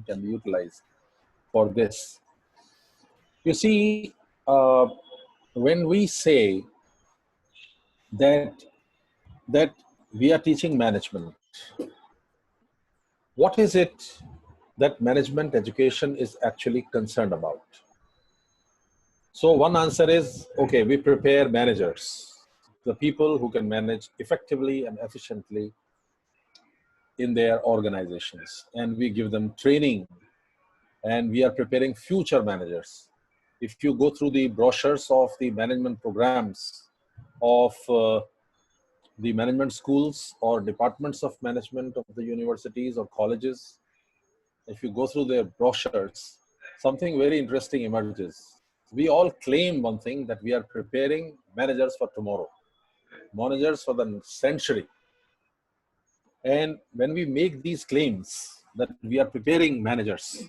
can be utilized for this. You see, when we say that we are teaching management, what is it that management education is actually concerned about? So one answer is, okay, we prepare managers, the people who can manage effectively and efficiently in their organizations, and we give them training, and we are preparing future managers. If you go through the brochures of the management programs of the management schools or departments of management of the universities or colleges, if you go through their brochures, something very interesting emerges. We all claim one thing, that we are preparing managers for tomorrow, managers for the century. And when we make these claims that we are preparing managers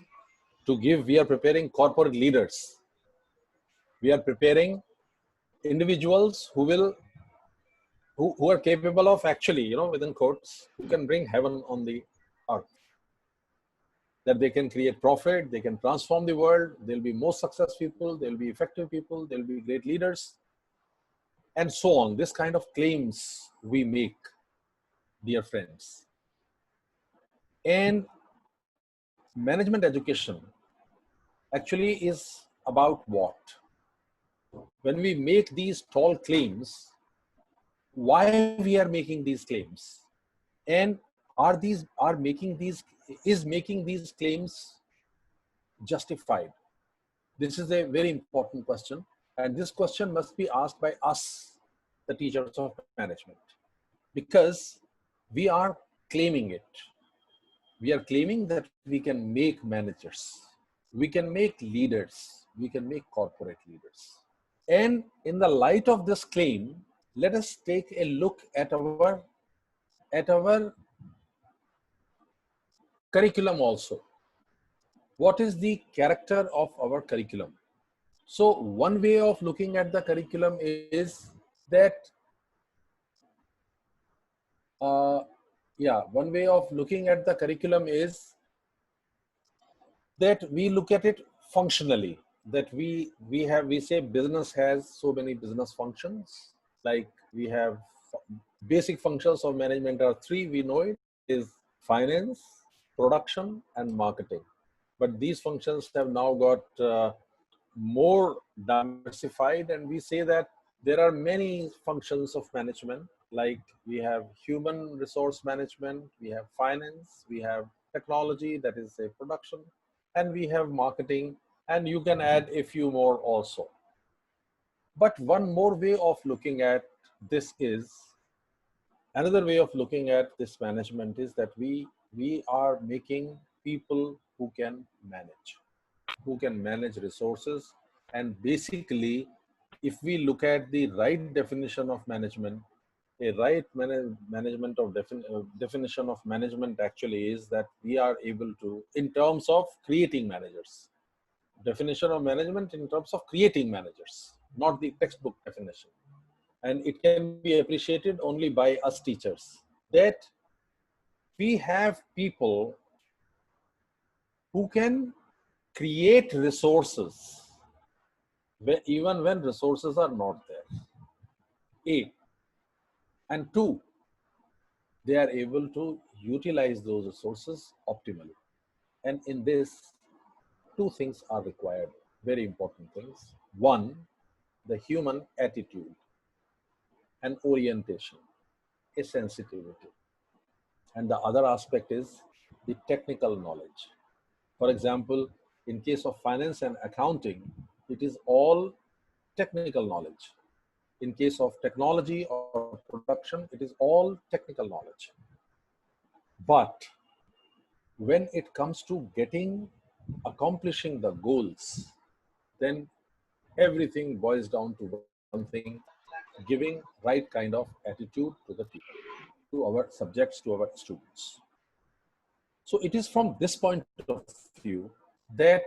to give, we are preparing corporate leaders, we are preparing individuals who are capable of actually, within quotes, who can bring heaven on the earth. That they can create profit, they can transform the world, they'll be most successful people, they'll be effective people, they'll be great leaders, and so on. This kind of claims we make, dear friends. And management education actually is about what? When we make these tall claims, why we are making these claims? And is making these claims justified? This is a very important question, and this question must be asked by us, the teachers of management, because we are claiming it. We are claiming that we can make managers, we can make leaders, we can make corporate leaders. And in the light of this claim, let us take a look at our curriculum also. What is the character of our curriculum? So one way of looking at the curriculum is that, one way of looking at the curriculum is that we look at it functionally. That we say business has so many business functions. Like we have basic functions of management are three. We know it is finance, production, and marketing. But these functions have now got more diversified, and we say that there are many functions of management. Like we have human resource management, we have finance, we have technology, that is a production, and we have marketing, and you can add a few more also. But one more way of looking at this is, another way of looking at this management is that we are making people who can manage resources. And basically, if we look at the right definition of management, a right definition of management actually is that we are able to, in terms of creating managers, definition of management in terms of creating managers, not the textbook definition. And it can be appreciated only by us teachers, that we have people who can create resources even when resources are not there. A. And two, they are able to utilize those resources optimally. And in this, two things are required, very important things. One, the human attitude and orientation, a sensitivity. And the other aspect is the technical knowledge. For example, in case of finance and accounting, it is all technical knowledge. In case of technology or production, it is all technical knowledge. But when it comes to accomplishing the goals, then everything boils down to one thing: giving right kind of attitude to the people, to our subjects, to our students. So it is from this point of view that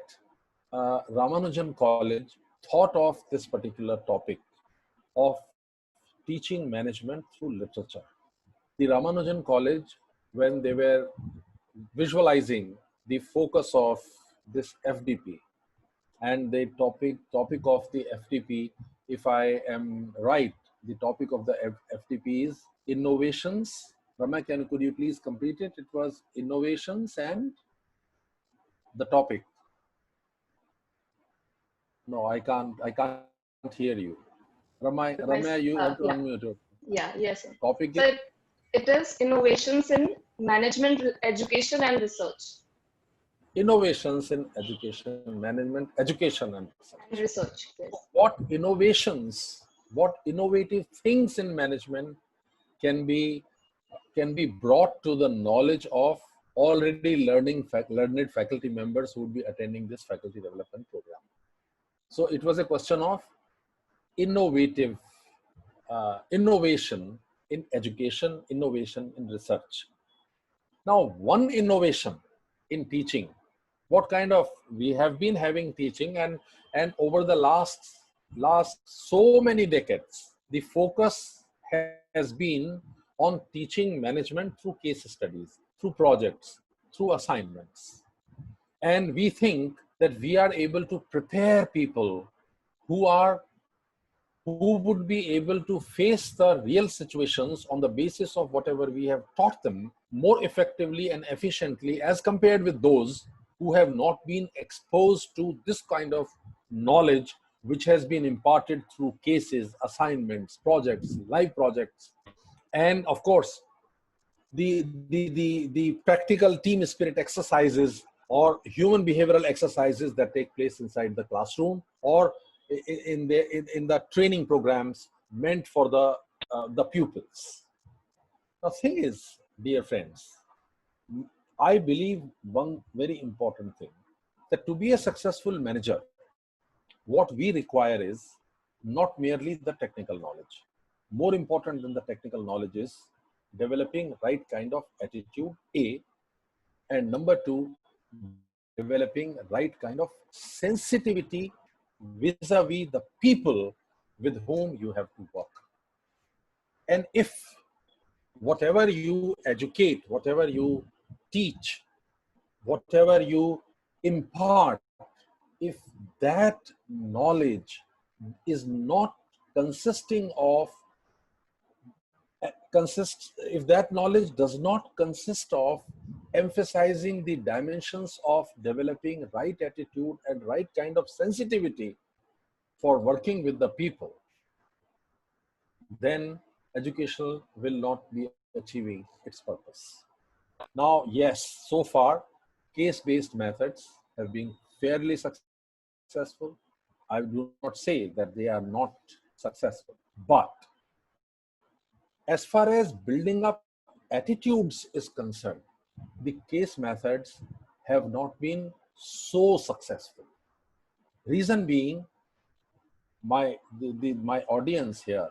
Ramanujan College thought of this particular topic of teaching management through literature. The Ramanujan College, when they were visualizing the focus of this FDP and the topic of the FDP, if I am right, the topic of the FDP is innovations. Rama, could you please complete it? It was innovations and the topic. No, I can't hear you. Rama, you want to unmute it? Yes, sir. Topic So it is innovations in management, education, and research. Innovations in education, management, education, and research. And research, yes. What innovations, what innovative things in management can be brought to the knowledge of already learned faculty members who would be attending this faculty development program? So it was a question of innovative innovation in education, innovation in research. Now, one innovation in teaching, what kind of, we have been having teaching, and over the last so many decades, the focus has been on teaching management through case studies, through projects, through assignments. And we think that we are able to prepare people who would be able to face the real situations on the basis of whatever we have taught them more effectively and efficiently as compared with those who have not been exposed to this kind of knowledge which has been imparted through cases, assignments, projects, live projects, and of course the practical team spirit exercises or human behavioral exercises that take place inside the classroom or in the training programs meant for the pupils. The thing is, dear friends, I believe one very important thing, that to be a successful manager, what we require is not merely the technical knowledge. More important than the technical knowledge is developing right kind of attitude, A, and number two, developing right kind of sensitivity vis-a-vis the people with whom you have to work. And if whatever you educate, whatever you teach, whatever you impart, if that knowledge is not consisting of, if that knowledge does not consist of emphasizing the dimensions of developing right attitude and right kind of sensitivity for working with the people, then education will not be achieving its purpose. Now, yes, so far, case-based methods have been fairly successful. I do not say that they are not successful, but as far as building up attitudes is concerned, the case methods have not been so successful. Reason being, my audience here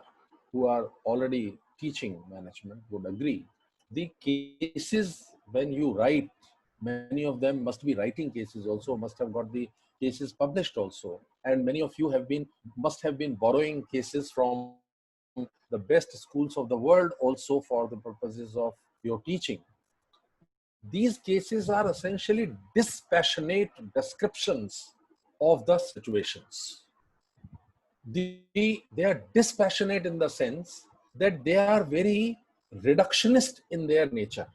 who are already teaching management would agree. The cases, when you write, many of them must be writing cases also, must have got the cases published also. And many of you must have been borrowing cases from the best schools of the world also for the purposes of your teaching. These cases are essentially dispassionate descriptions of the situations. They are dispassionate in the sense that they are very reductionist in their nature.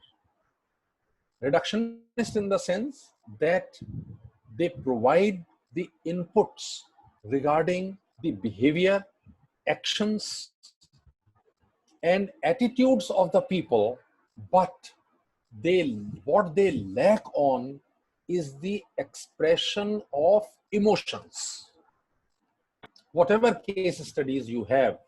Reductionist in the sense that they provide the inputs regarding the behavior, actions, and attitudes of the people, but what they lack on is the expression of emotions. Whatever case studies you have,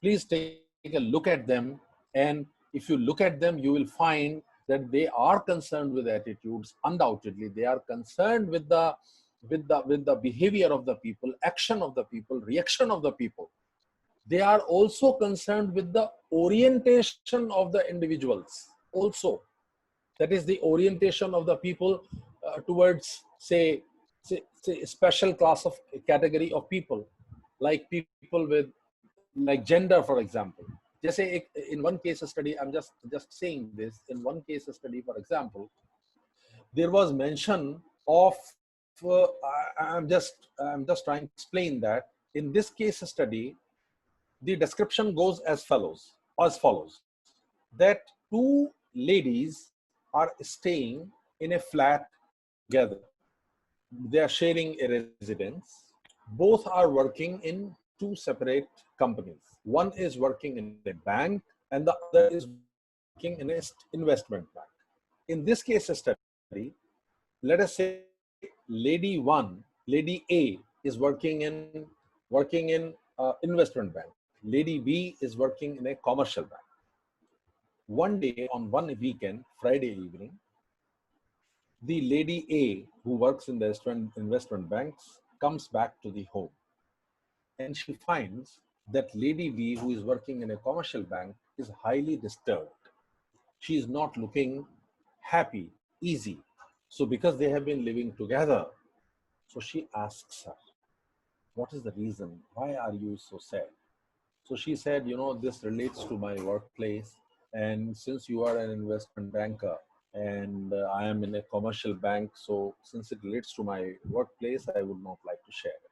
please take a look at them, and if you look at them, you will find that they are concerned with attitudes. Undoubtedly, they are concerned with the behavior of the people, action of the people, reaction of the people. They are also concerned with the orientation of the individuals also. That is the orientation of the people towards, say special class of category of people, like people with, like gender, for example. Just say in one case study, I'm just saying this, in one case study, for example, there was mention of, I'm just trying to explain that in this case study, the description goes as follows, that two ladies are staying in a flat together. They are sharing a residence. Both are working in two separate companies. One is working in a bank and the other is working in an investment bank. In this case study, let us say lady A is working in investment bank. Lady B is working in a commercial bank. One day on one weekend, Friday evening, the lady A who works in the investment banks comes back to the home, and she finds that lady B who is working in a commercial bank is highly disturbed. She is not looking happy, easy. So because they have been living together, so she asks her, what is the reason? Why are you so sad? So she said, this relates to my workplace. And since you are an investment banker and I am in a commercial bank, so since it relates to my workplace, I would not like to share it.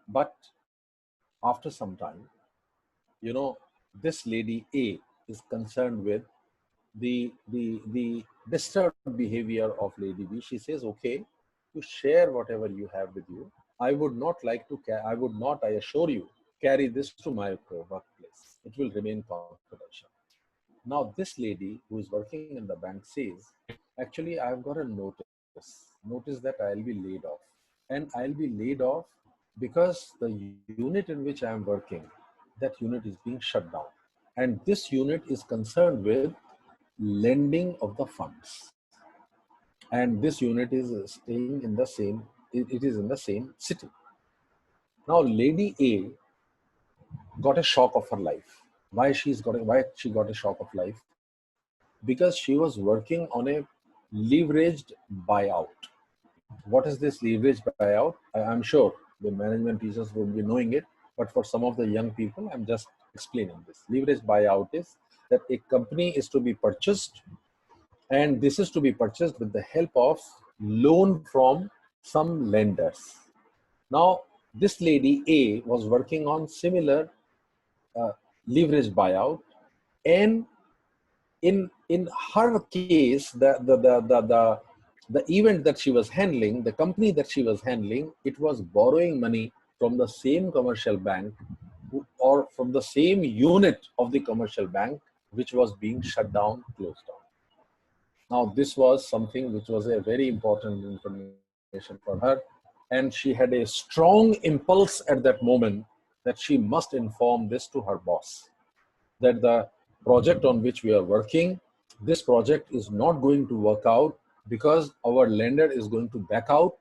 But after some time, this lady A is concerned with the disturbed behavior of lady B. She says, okay, you share whatever you have with you. I would not, I assure you, carry this to my workplace. It will remain confidential. Now, this lady who is working in the bank says, actually, I've got a notice that I'll be laid off. And I'll be laid off because the unit in which I'm working, that unit is being shut down. And this unit is concerned with lending of the funds. And this unit is staying in the same, it is in the same city. Now, lady A got a shock of her life. Why she got a shock of life? Because she was working on a leveraged buyout. What is this leveraged buyout? I'm sure the management teachers will be knowing it, but for some of the young people, I'm just explaining this. Leveraged buyout is that a company is to be purchased, and this is to be purchased with the help of loan from some lenders. Now, this lady A was working on similar leverage buyout, and in her case, the event that she was handling, the company that she was handling, it was borrowing money from the same commercial bank or from the same unit of the commercial bank which was being shut down, closed down. Now, this was something which was a very important information for her, and she had a strong impulse at that moment that she must inform this to her boss, that the project on which we are working, this project is not going to work out because our lender is going to back out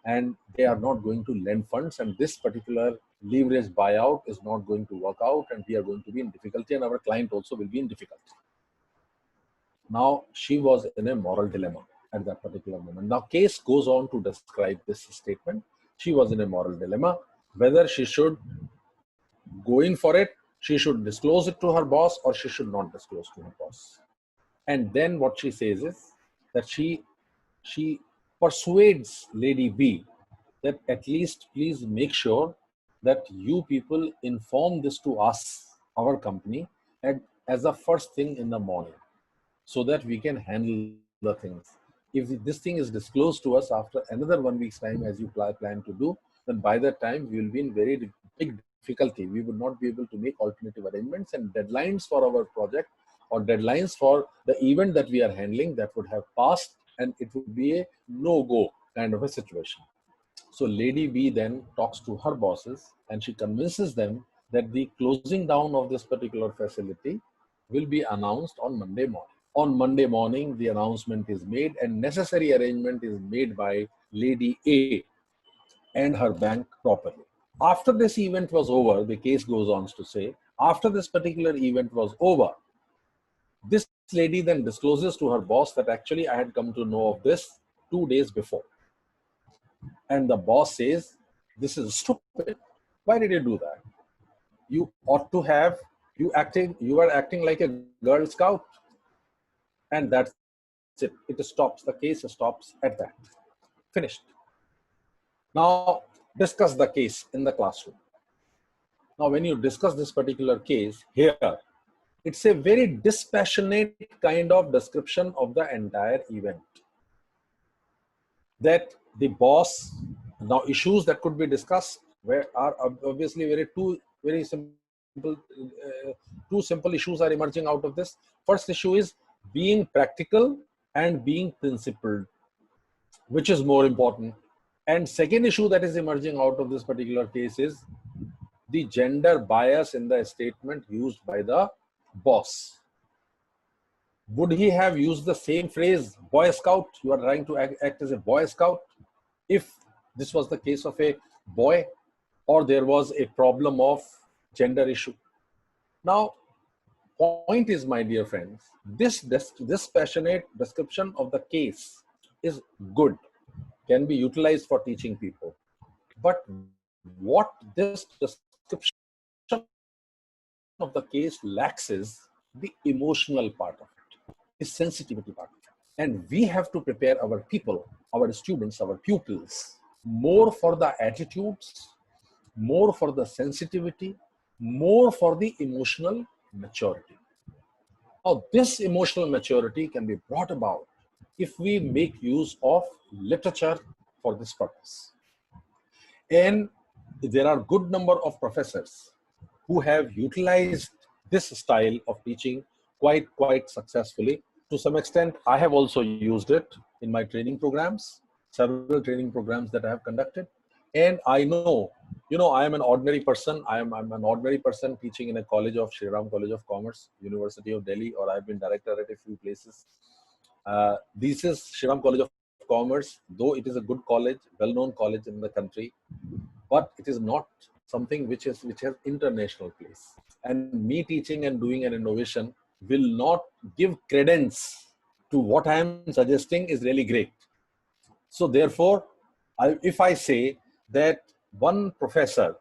and they are not going to lend funds, and this particular leverage buyout is not going to work out, and we are going to be in difficulty, and our client also will be in difficulty. Now, she was in a moral dilemma at that particular moment. Now, case goes on to describe this statement. She was in a moral dilemma, whether she should go in for it, she should disclose it to her boss, or she should not disclose to her boss. And then what she says is that she persuades lady B that at least please make sure that you people inform this to us, our company, as the first thing in the morning, so that we can handle the things. If this thing is disclosed to us after another 1 week's time, as you plan to do, then by that time we will be in very big difficulty. We would not be able to make alternative arrangements, and deadlines for our project or deadlines for the event that we are handling, that would have passed, and it would be a no-go kind of a situation. So lady B then talks to her bosses, and she convinces them that the closing down of this particular facility will be announced on Monday morning. On Monday morning, the announcement is made and necessary arrangement is made by lady A and her bank properly. After this event was over, the case goes on to say, after this particular event was over, this lady then discloses to her boss that actually I had come to know of this 2 days before. And the boss says, this is stupid. Why did you do that? You ought to have, you are acting like a Girl Scout. And that's it. It stops. The case stops at that. Finished. Now, discuss the case in the classroom. Now, when you discuss this particular case here, it's a very dispassionate kind of description of the entire event. That the boss, now issues that could be discussed are obviously very simple. Two simple issues are emerging out of this. First issue is being practical and being principled, which is more important. And second issue that is emerging out of this particular case is the gender bias in the statement used by the boss. Would he have used the same phrase, Boy Scout? You are trying to act as a Boy Scout. If this was the case of a boy, or there was a problem of gender issue. Now, point is, my dear friends, this passionate description of the case is good, can be utilized for teaching people. But what this description of the case lacks is the emotional part of it, the sensitivity part of it. And we have to prepare our people, our students, our pupils, more for the attitudes, more for the sensitivity, more for the emotional maturity. Now, this emotional maturity can be brought about if we make use of literature for this purpose. And there are good number of professors who have utilized this style of teaching quite successfully. To some extent, I have also used it in my training programs, several training programs that I have conducted. And I know, I am an ordinary person. I'm an ordinary person teaching in a college of Shriram College of Commerce, University of Delhi, or I've been director at a few places. This is Shriram College of Commerce, though it is a good college, well-known college in the country, but it is not something which has international place. And me teaching and doing an innovation will not give credence to what I am suggesting is really great. So therefore, if I say that one professor,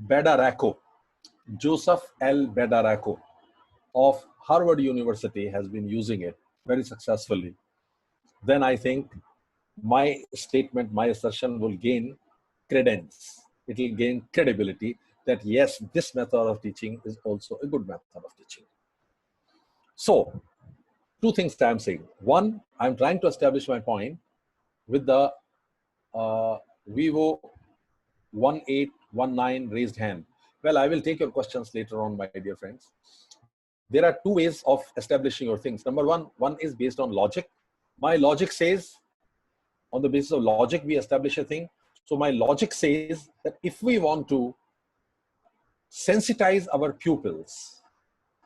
Bedaraco, Joseph L. Bedaraco of Harvard University has been using it very successfully, then I think my statement, my assertion will gain credence. It will gain credibility that yes, this method of teaching is also a good method of teaching. So, two things that I'm saying. One, I'm trying to establish my point with the Vivo 1819 raised hand. Well, I will take your questions later on, my dear friends. There are two ways of establishing your things. Number one is based on logic. My logic says, on the basis of logic, we establish a thing. So my logic says that if we want to sensitize our pupils,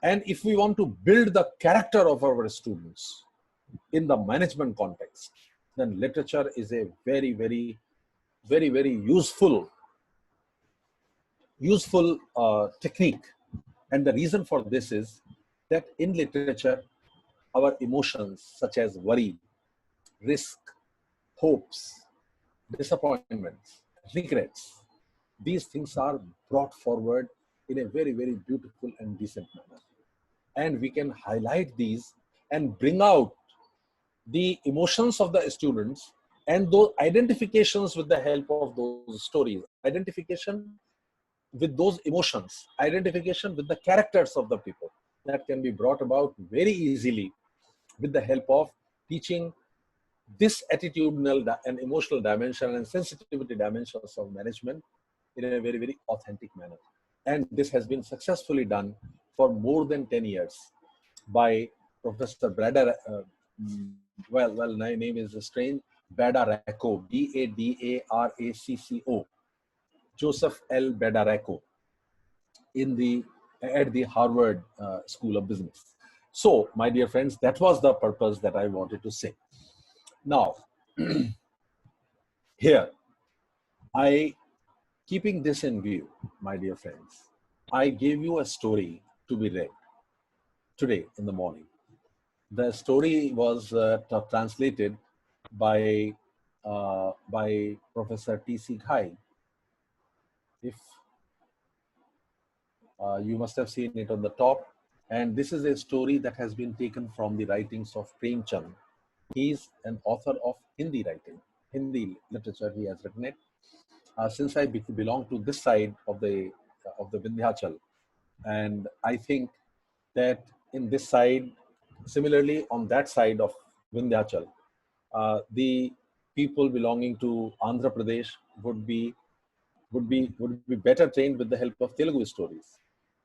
and if we want to build the character of our students in the management context, then literature is a very useful technique. And the reason for this is that in literature, our emotions such as worry, risk, hopes, disappointments, regrets, these things are brought forward in a very beautiful and decent manner. And we can highlight these and bring out the emotions of the students and those identifications with the help of those stories, identification with those emotions, identification with the characters of the people, that can be brought about very easily with the help of teaching this attitudinal and emotional dimension and sensitivity dimensions of management in a very authentic manner. And this has been successfully done for more than 10 years by Professor Brada, my name is strange, Bedaraco, Badaracco, Joseph L. Bedaraco, at the Harvard School of Business. So, my dear friends, that was the purpose that I wanted to say. Now, here, keeping this in view, my dear friends, I gave you a story to be read today in the morning. The story was translated by Professor T.C. Ghai. If you must have seen it on the top, And this is a story that has been taken from the writings of Prem Chand. He's an author of Hindi writing, Hindi literature. He has written it. Since I belong to this side of the Vindhyachal, and I think that in this side, similarly on that side of Vindhyachal, the people belonging to Andhra Pradesh would be better trained with the help of Telugu stories.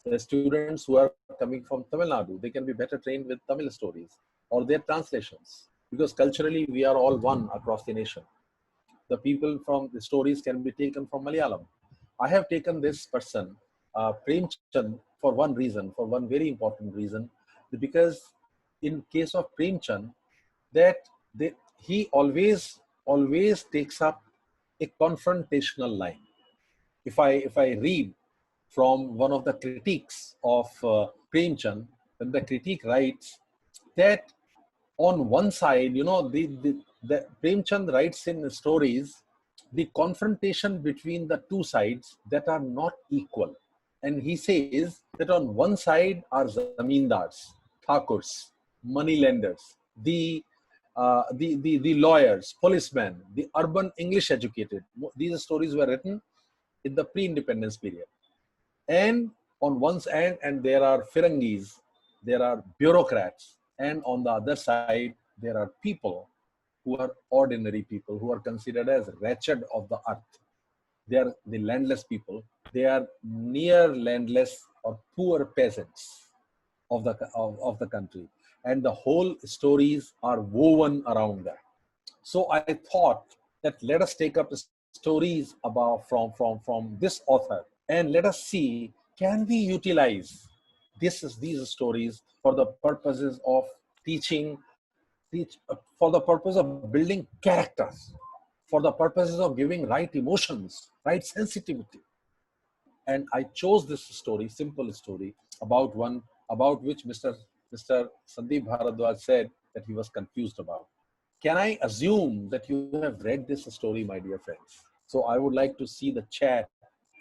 The students who are coming from Tamil Nadu, they can be better trained with Tamil stories or their translations, because culturally we are all one across the nation. The people from the stories can be taken from Malayalam. I have taken this person, Prem Chand, for one reason, for one very important reason, because in case of Prem Chand, that he always takes up a confrontational line. If I read from one of the critiques of Prem Chand, when the critique writes that on one side, the Prem Chand writes in stories the confrontation between the two sides that are not equal. And he says that on one side are zamindars, thakurs, money lenders, the lawyers, policemen, the urban English educated. These stories were written in the pre-independence period. And on one end, and there are Firangis, there are bureaucrats, and on the other side, there are people who are ordinary people, who are considered as wretched of the earth. They are the landless people. They are near landless or poor peasants of the country. And the whole stories are woven around that. So I thought that let us take up stories about from this author, and let us see, can we utilize these stories for the purposes of for the purpose of building characters, for the purposes of giving right emotions, right sensitivity. And I chose this story, simple story, about which Mr. Sandeep Bharadwaj said that he was confused about. Can I assume that you have read this story, my dear friends? So I would like to see the chat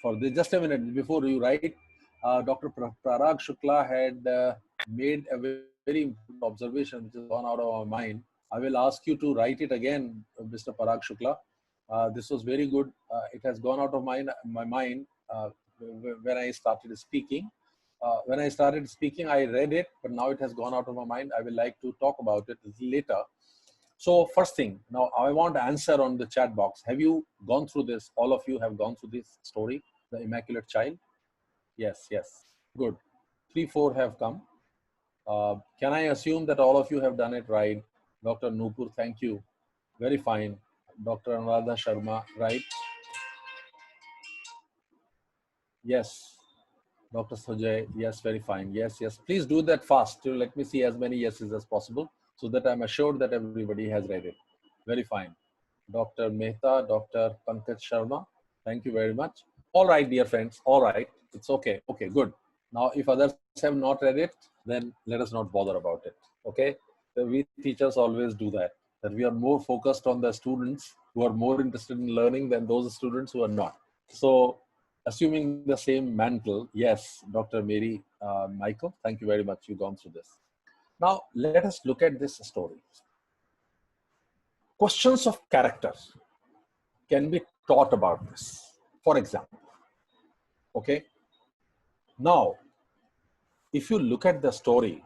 for this. Just a minute before you write. Dr. Parag Shukla had made a very important observation which has gone out of our mind. I will ask you to write it again, Mr. Parag Shukla. This was very good. It has gone out of my mind when I started speaking. When I started speaking, I read it, but now it has gone out of my mind. I will like to talk about it later. So first thing, now I want to answer on the chat box. Have you gone through this? All of you have gone through this story, The Immaculate Child? Yes, yes. Good. 3, 4 have come. Can I assume that all of you have done it right? Dr. Nupur, thank you. Very fine. Dr. Anuradha Sharma, right? Yes. Dr. Sujay, yes, very fine. Yes, yes. Please do that fast. Let me see as many yeses as possible so that I'm assured that everybody has read it. Very fine. Dr. Mehta, Dr. Pankaj Sharma, thank you very much. All right, dear friends. All right. It's okay. Okay, good. Now, if others have not read it, then let us not bother about it. Okay. We teachers always do that we are more focused on the students who are more interested in learning than those students who are not. So, assuming the same mantle, yes, Dr. Mary Michael, thank you very much. You've gone through this. Now, let us look at this story. Questions of character can be taught about this. For example, okay. Now, if you look at the story,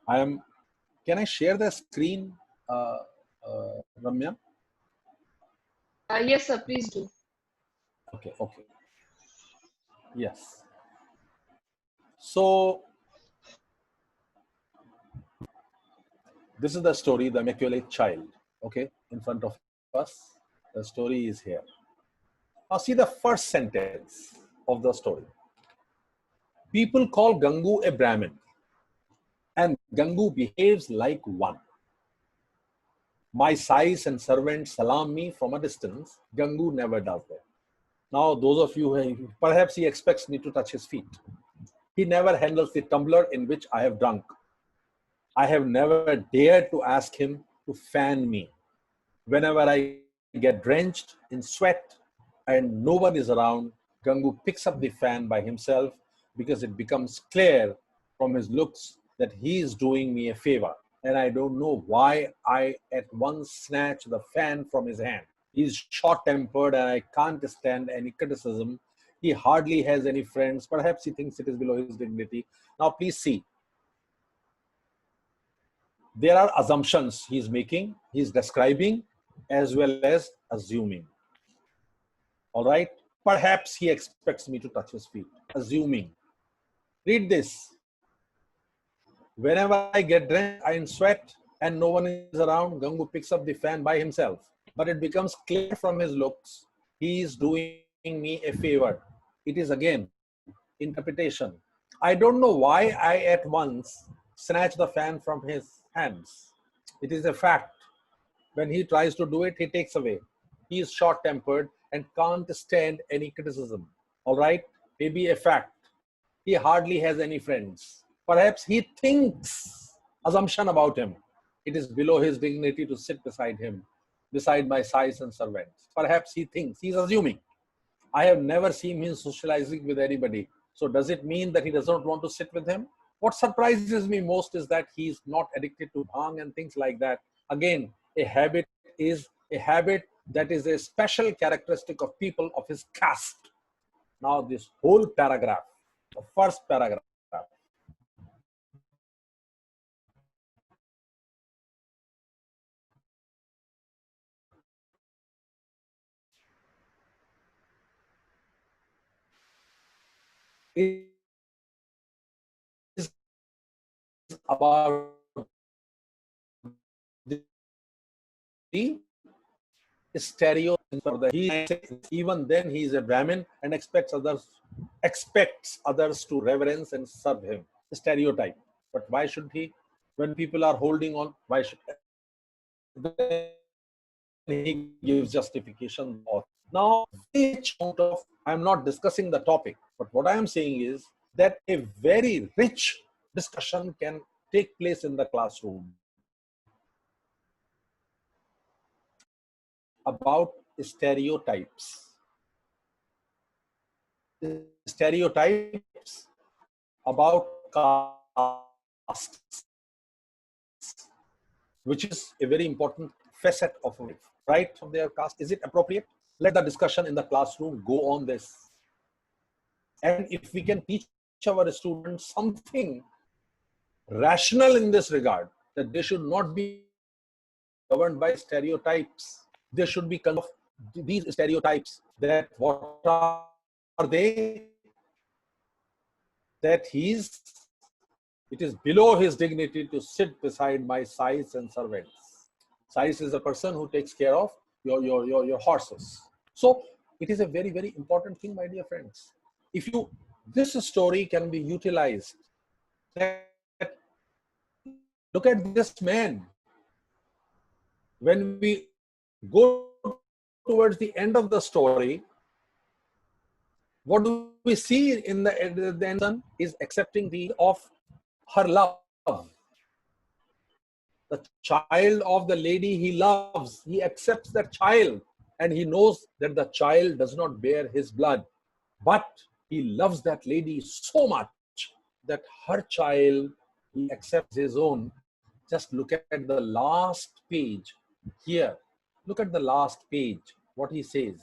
can I share the screen, Ramya? Yes, sir, please do. Okay, okay. Yes. So, this is the story, The Immaculate Child, okay, in front of us. The story is here. Now, see the first sentence of the story. People call Gangu a Brahmin, and Gangu behaves like one. My sais and servants salam me from a distance. Gangu never does that. Now, those of you, perhaps he expects me to touch his feet. He never handles the tumbler in which I have drunk. I have never dared to ask him to fan me. Whenever I get drenched in sweat and no one is around, Gangu picks up the fan by himself because it becomes clear from his looks that he is doing me a favor. And I don't know why I at once snatch the fan from his hand. He's short-tempered and I can't stand any criticism. He hardly has any friends. Perhaps he thinks it is below his dignity. Now, please see. There are assumptions he's making, he's describing, as well as assuming. All right? Perhaps he expects me to touch his feet. Assuming. Read this. Whenever I get drenched, I sweat and no one is around, Gangu picks up the fan by himself. But it becomes clear from his looks, he is doing me a favor. It is again interpretation. I don't know why I at once snatch the fan from his hands. It is a fact. When he tries to do it, he takes away. He is short-tempered and can't stand any criticism. All right? Maybe a fact. He hardly has any friends. Perhaps he thinks, assumption about him, it is below his dignity to sit beside him, beside my size and servants. Perhaps he thinks, he's assuming. I have never seen him socializing with anybody. So does it mean that he does not want to sit with him? What surprises me most is that he's not addicted to bhang and things like that. Again, a habit is a habit that is a special characteristic of people of his caste. Now this whole paragraph, the first paragraph, is about the stereo. Even then he is a Brahmin and expects others to reverence and serve him. Stereotype. But why should he? When people are holding on, why should he gives justification? Now, I'm not discussing the topic, but what I am saying is that a very rich discussion can take place in the classroom about stereotypes. Stereotypes about castes, which is a very important facet of life, right? Of their caste. Is it appropriate? Let the discussion in the classroom go on this. And if we can teach our students something rational in this regard, that they should not be governed by stereotypes. They should be kind of these stereotypes that what are they? That it is below his dignity to sit beside my sais and servants. Sais is a person who takes care of your horses. So it is a very, very important thing, my dear friends. This story can be utilized. Look at this man. When we go towards the end of the story, what do we see in the end is accepting the of her love. The child of the lady he loves, he accepts that child and he knows that the child does not bear his blood. But he loves that lady so much that her child, he accepts his own. Just look at the last page here. Look at the last page, what he says.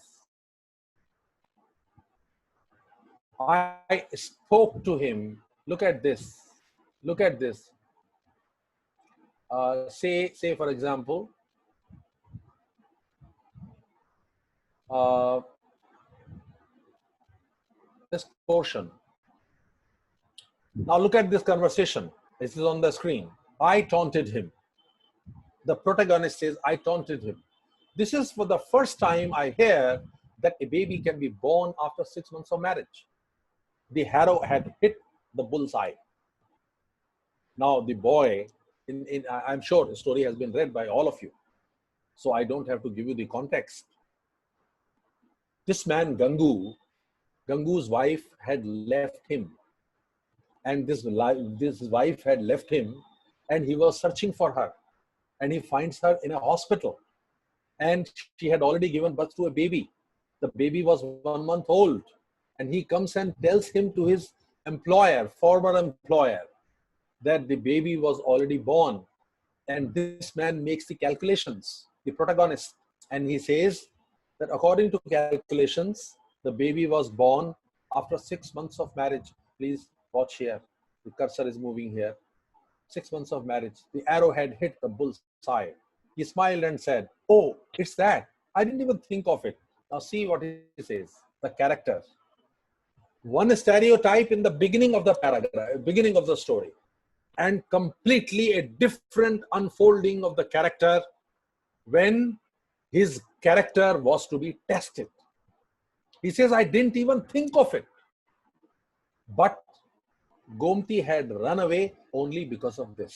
I spoke to him. Look at this. Look at this. Say for example, this portion. Now look at this conversation. This is on the screen. I taunted him. The protagonist says, I taunted him. This is for the first time I hear that a baby can be born after 6 months of marriage. The arrow had hit the bullseye. Now the boy, I'm sure the story has been read by all of you, so I don't have to give you the context. This man, Gangu's wife had left him. And this wife had left him and he was searching for her. And he finds her in a hospital. And she had already given birth to a baby. The baby was 1 month old. And he comes and tells him to his employer, former employer, that the baby was already born. And this man makes the calculations, the protagonist. And he says that according to calculations, the baby was born after 6 months of marriage. Please watch here. The cursor is moving here. 6 months of marriage. The arrow had hit the bullseye. He smiled and said, "Oh, it's that. I didn't even think of it." Now see what he says. The character. One stereotype in the beginning of the paragraph, beginning of the story, and completely a different unfolding of the character when his character was to be tested. He says, "I didn't even think of it." But Gomti had run away only because of this.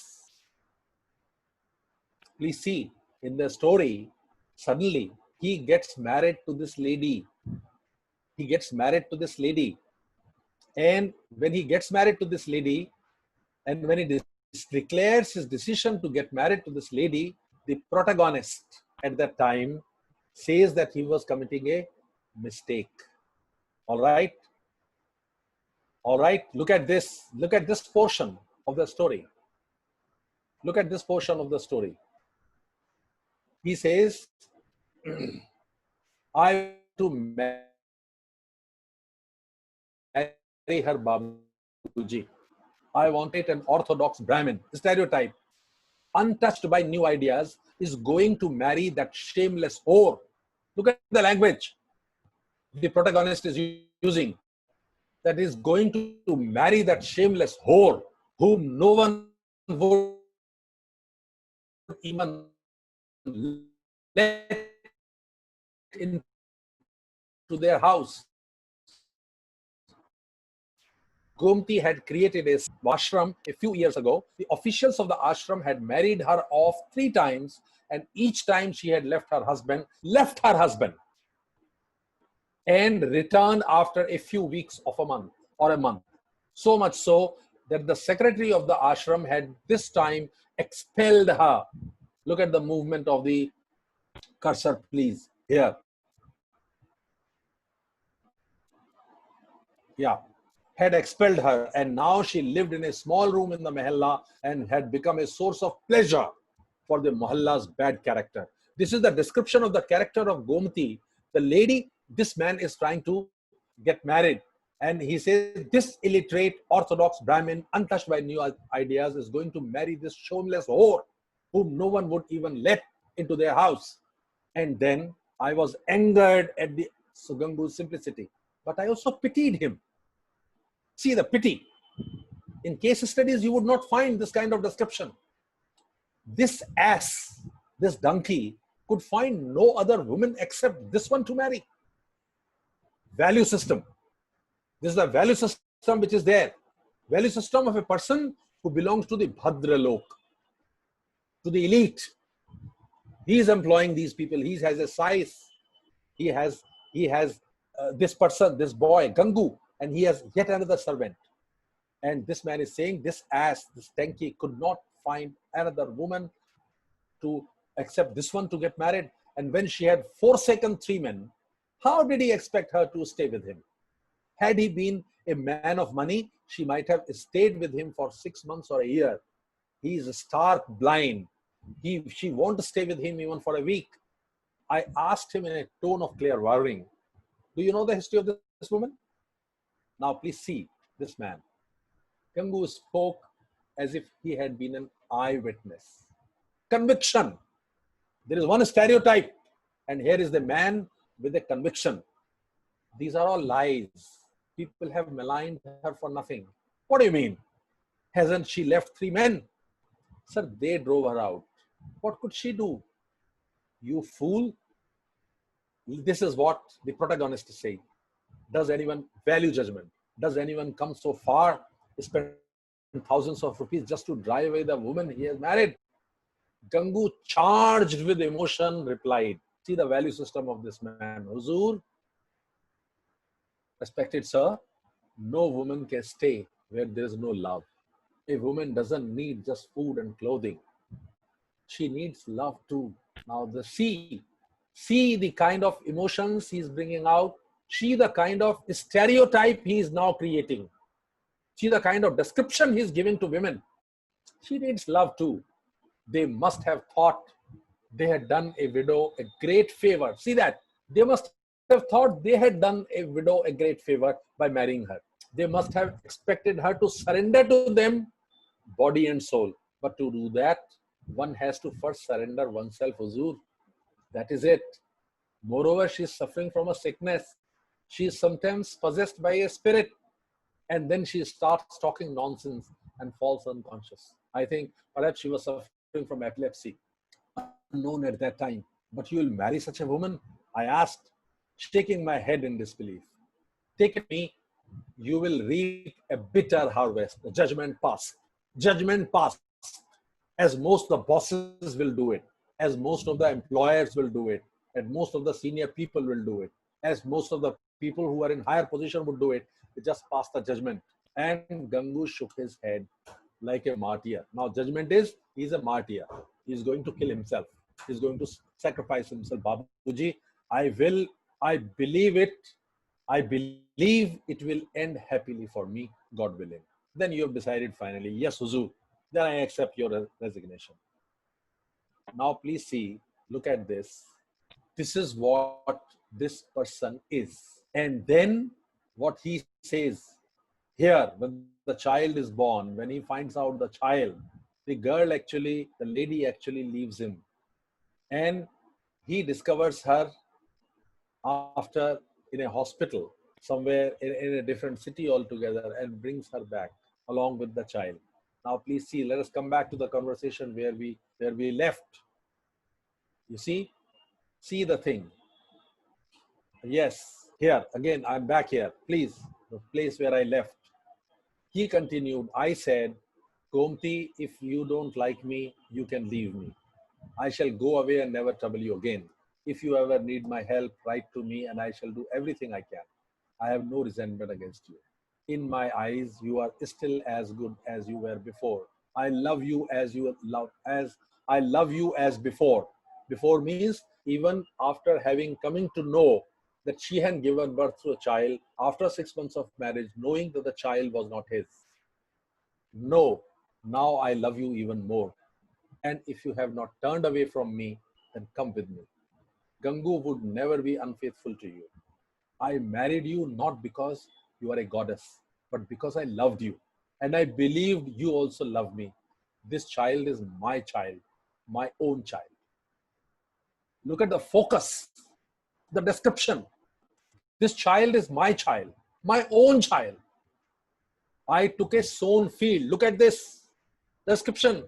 Please see, in the story, suddenly he gets married to this lady. He gets married to this lady. And when he gets married to this lady, and when he declares his decision to get married to this lady, the protagonist at that time says that he was committing a mistake. All right? All right, look at this. Look at this portion of the story. Look at this portion of the story. He says, "I to marry her Babuji. I wanted an orthodox Brahmin, stereotype, untouched by new ideas, is going to marry that shameless whore." Look at the language the protagonist is using. That is going to marry that shameless whore whom no one would even let into their house. Gomti had created a ashram a few years ago. The officials of the ashram had married her off 3 times, and each time she had left her husband, and returned after a few weeks of a month or a month. So much so that the secretary of the ashram had this time expelled her. Look at the movement of the cursor, please, here. Yeah, had expelled her, and now she lived in a small room in the mahalla and had become a source of pleasure for the mahalla's bad character. This is the description of the character of Gomti. The lady, this man is trying to get married, and he says this illiterate orthodox Brahmin, untouched by new ideas, is going to marry this shameless whore whom no one would even let into their house. And then I was angered at the Sugangu's simplicity, but I also pitied him. See the pity. In case studies, you would not find this kind of description. This ass, this donkey, could find no other woman except this one to marry. Value system. This is the value system which is there. Value system of a person who belongs to the Bhadra Lok, to the elite. He is employing these people. He has a size. He has this person, this boy, Gangu, and he has yet another servant. And this man is saying this ass, this donkey, could not find another woman to accept this one to get married. And when she had forsaken 3 men, how did he expect her to stay with him? Had he been a man of money, she might have stayed with him for 6 months or a year. He is stark blind. She won't stay with him even for a week. I asked him in a tone of clear worrying, "Do you know the history of this woman?" Now please see this man. Gangu spoke as if he had been an eyewitness. Conviction. There is one stereotype, and here is the man with a conviction. These are all lies. People have maligned her for nothing. What do you mean? Hasn't she left 3 men? Sir, they drove her out. What could she do? You fool. This is what the protagonist is saying. Does anyone value judgment? Does anyone come so far, spend thousands of rupees just to drive away the woman he has married? Gangu, charged with emotion, replied, "See the value system of this man. Huzur, respected sir, no woman can stay where there is no love. A woman doesn't need just food and clothing. She needs love too." Now see the kind of emotions he's bringing out. See the kind of stereotype he is now creating. See the kind of description he's giving to women. She needs love too. They must have thought they had done a widow a great favor. See that? They must have thought they had done a widow a great favor by marrying her. They must have expected her to surrender to them body and soul. But to do that, one has to first surrender oneself, Huzur. That is it. Moreover, she is suffering from a sickness. She is sometimes possessed by a spirit, and then she starts talking nonsense and falls unconscious. I think perhaps she was suffering from epilepsy, unknown at that time. But you will marry such a woman? I asked, shaking my head in disbelief. Take it from me, you will reap a bitter harvest. The judgment pass. Judgment pass. As most of the bosses will do it, as most of the employers will do it, as most of the senior people will do it, as most of the people who are in higher position would do it. They just pass the judgment. And Gangu shook his head like a martyr. Now, judgment is, he's a martyr. He's going to kill himself. He's going to sacrifice himself. Babuji, I believe it. I believe it will end happily for me, God willing. Then you have decided finally, yes, Huzur, then I accept your resignation. Now, please see, look at this. This is what this person is. And then what he says here, when the child is born, when he finds out the child, the girl actually, the lady actually leaves him. And he discovers her after in a hospital somewhere in a different city altogether and brings her back along with the child. Now, please see, let us come back to the conversation where we left. You see the thing. Yes, here, again, I'm back here. Please, the place where I left. He continued, I said, Gomti, if you don't like me, you can leave me. I shall go away and never trouble you again. If you ever need my help, write to me and I shall do everything I can. I have no resentment against you. In my eyes, you are still as good as you were before. I love you as I love you as before. Before means even after having coming to know that she had given birth to a child after 6 months of marriage, knowing that the child was not his. No, now I love you even more. And if you have not turned away from me, then come with me. Gangu would never be unfaithful to you. I married you not because you are a goddess, but because I loved you. And I believed you also loved me. This child is my child, my own child. Look at the focus, the description. This child is my child, my own child. I took a sown field. Look at this description.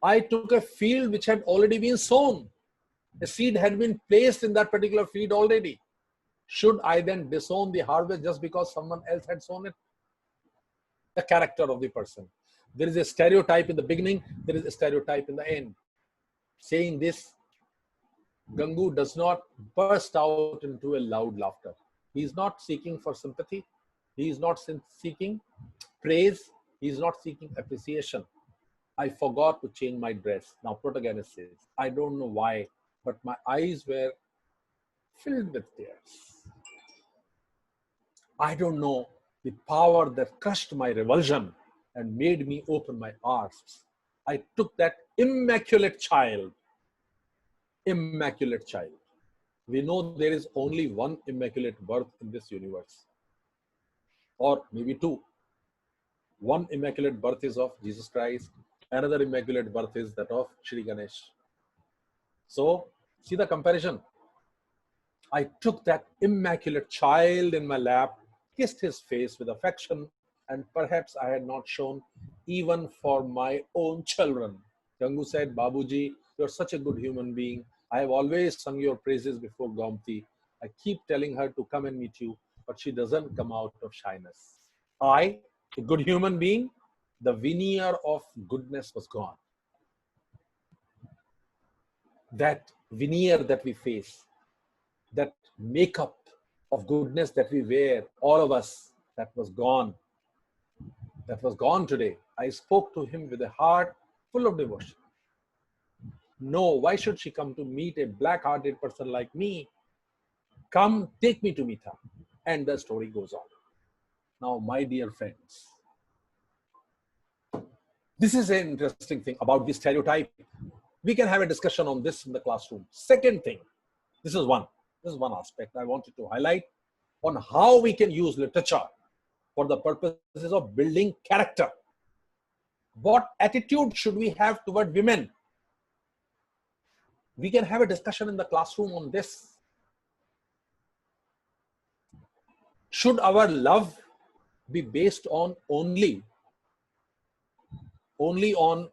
I took a field which had already been sown. A seed had been placed in that particular field already. Should I then disown the harvest just because someone else had sown it? The character of the person. There is a stereotype in the beginning, there is a stereotype in the end. Saying this, Gangu does not burst out into a loud laughter. He is not seeking for sympathy. He is not seeking praise. He is not seeking appreciation. I forgot to change my dress. Now, protagonist says, I don't know why, but my eyes were filled with tears. I don't know the power that crushed my revulsion and made me open my arms. I took that immaculate child. Immaculate child. We know there is only one immaculate birth in this universe, or maybe two. One immaculate birth is of Jesus Christ, another immaculate birth is that of Shri Ganesh. So, see the comparison. I took that immaculate child in my lap, kissed his face with affection, and perhaps I had not shown even for my own children. Gangu said, Babuji, you're such a good human being. I have always sung your praises before Gomti. I keep telling her to come and meet you, but she doesn't come out of shyness. I, a good human being, the veneer of goodness was gone. That veneer that we face, that makeup of goodness that we wear, all of us, that was gone. That was gone today. I spoke to him with a heart full of devotion. No, why should she come to meet a black-hearted person like me? Come, take me to meet her. And the story goes on. Now, my dear friends, This is an interesting thing about the stereotype. We can have a discussion on this in the classroom. Second thing, this is one aspect I wanted to highlight on how we can use literature for the purposes of building character. What attitude should we have toward women? We can have a discussion in the classroom on this. Should our love be based on only on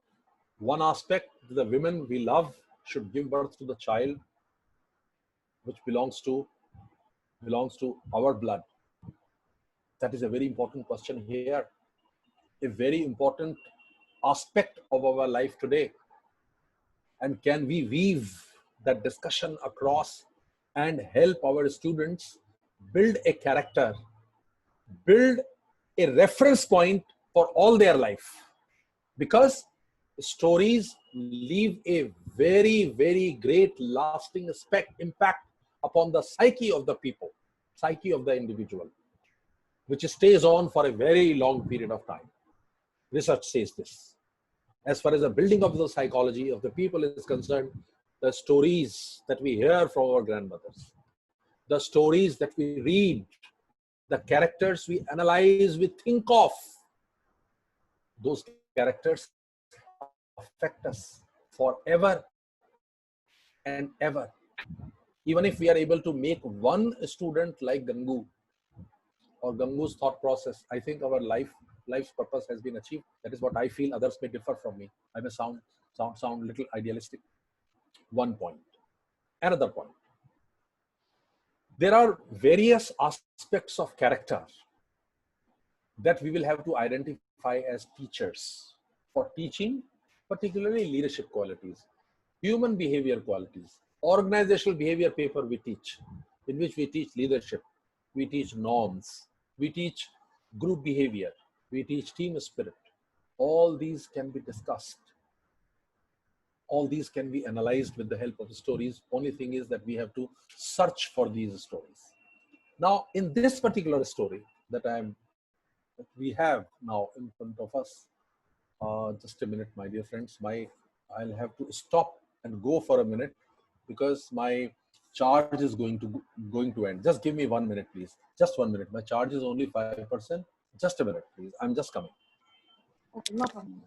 one aspect? The women we love should give birth to the child which belongs to our blood. That is a very important question here, a very important aspect of our life today. And can we weave that discussion across and help our students build a character, build a reference point for all their life? Because stories leave a very, very great lasting impact upon the psyche of the people, psyche of the individual, which stays on for a very long period of time. Research says this. As far as the building of the psychology of the people is concerned, the stories that we hear from our grandmothers, the stories that we read, the characters we analyze, we think of, those characters affect us forever and ever. Even if we are able to make one student like Gangu or Gangu's thought process, I think our life's purpose has been achieved. That is what I feel. Others may differ from me. I may sound a little idealistic. One point. Another point. There are various aspects of character that we will have to identify as teachers for teaching, particularly leadership qualities, human behavior qualities, organizational behavior paper we teach, in which we teach leadership, we teach norms, we teach group behavior, we teach team spirit. All these can be discussed. All these can be analyzed with the help of stories. Only thing is that we have to search for these stories. Now, in this particular story that we have now in front of us, just a minute, my dear friends. I'll have to stop and go for a minute because my charge is going to end. Just give me 1 minute, please. Just 1 minute. My charge is only 5%. Just a minute, please. I'm just coming. Okay, no problem.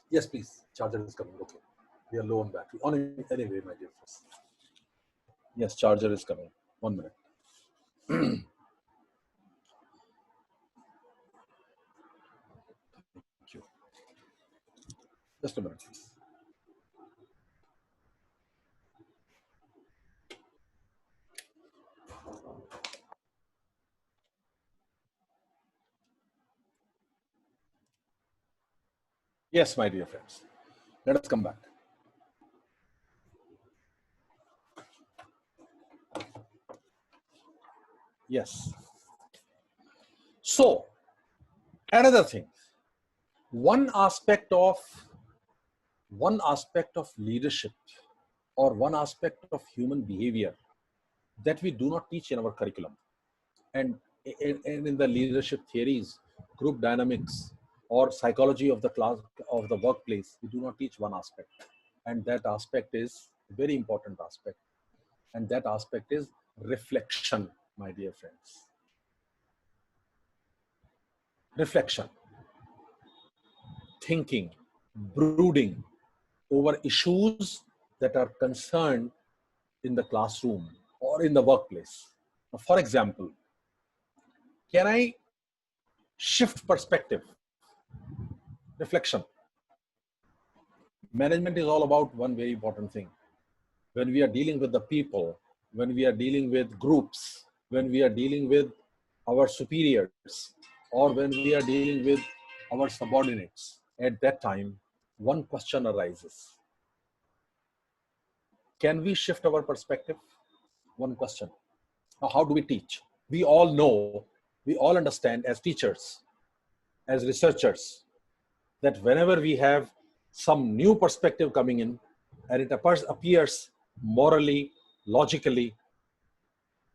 Yes, please. Charger is coming. Okay. We are low on battery. Anyway, my dear friends. Yes, charger is coming. 1 minute. Thank you. Just a minute, please. Yes, my dear friends. Let us come back. Yes. So, another thing, one aspect of leadership or one aspect of human behavior that we do not teach in our curriculum, and in the leadership theories, group dynamics, or psychology of the class of the workplace, we do not teach one aspect, and that aspect is a very important aspect, and that aspect is reflection, my dear friends. Reflection, thinking, brooding over issues that are concerned in the classroom or in the workplace. For example, can I shift perspective? Reflection. Management is all about one very important thing. When we are dealing with the people, when we are dealing with groups, when we are dealing with our superiors, or when we are dealing with our subordinates, at that time, one question arises. Can we shift our perspective? One question. Now, how do we teach? We all know, we all understand as teachers, as researchers, that whenever we have some new perspective coming in, and it appears morally, logically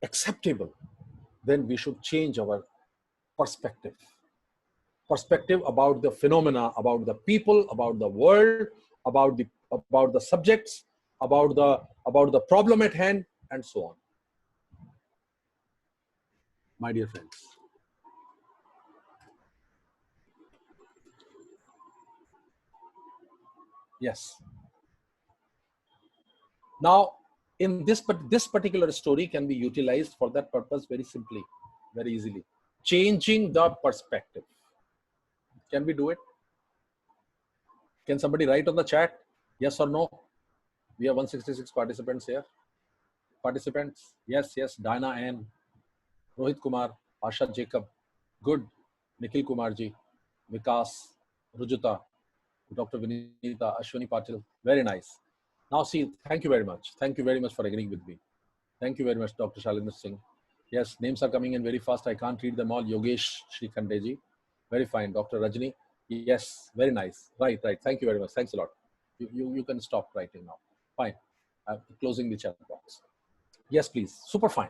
acceptable, then we should change our perspective. Perspective about the phenomena, about the people, about the world, about the subjects, about the problem at hand, and so on. My dear friends. Yes. Now, in this particular story can be utilized for that purpose very simply, very easily. Changing the perspective. Can we do it? Can somebody write on the chat? Yes or no? We have 166 participants here. Participants? Yes, yes. Diana Ann, Rohit Kumar, Asha Jacob. Good. Nikhil Kumarji, Vikas, Rujuta, Dr. Vinita, Ashwini Patil. Very nice. Now see, thank you very much. Thank you very much for agreeing with me. Thank you very much, Dr. Shalendra Singh. Yes, names are coming in very fast. I can't read them all. Yogesh Shrikhandeji. Very fine. Dr. Rajni. Yes, very nice. Right, right. Thank you very much. Thanks a lot. You can stop writing now. Fine. I'm closing the chat box. Yes, please. Super fine.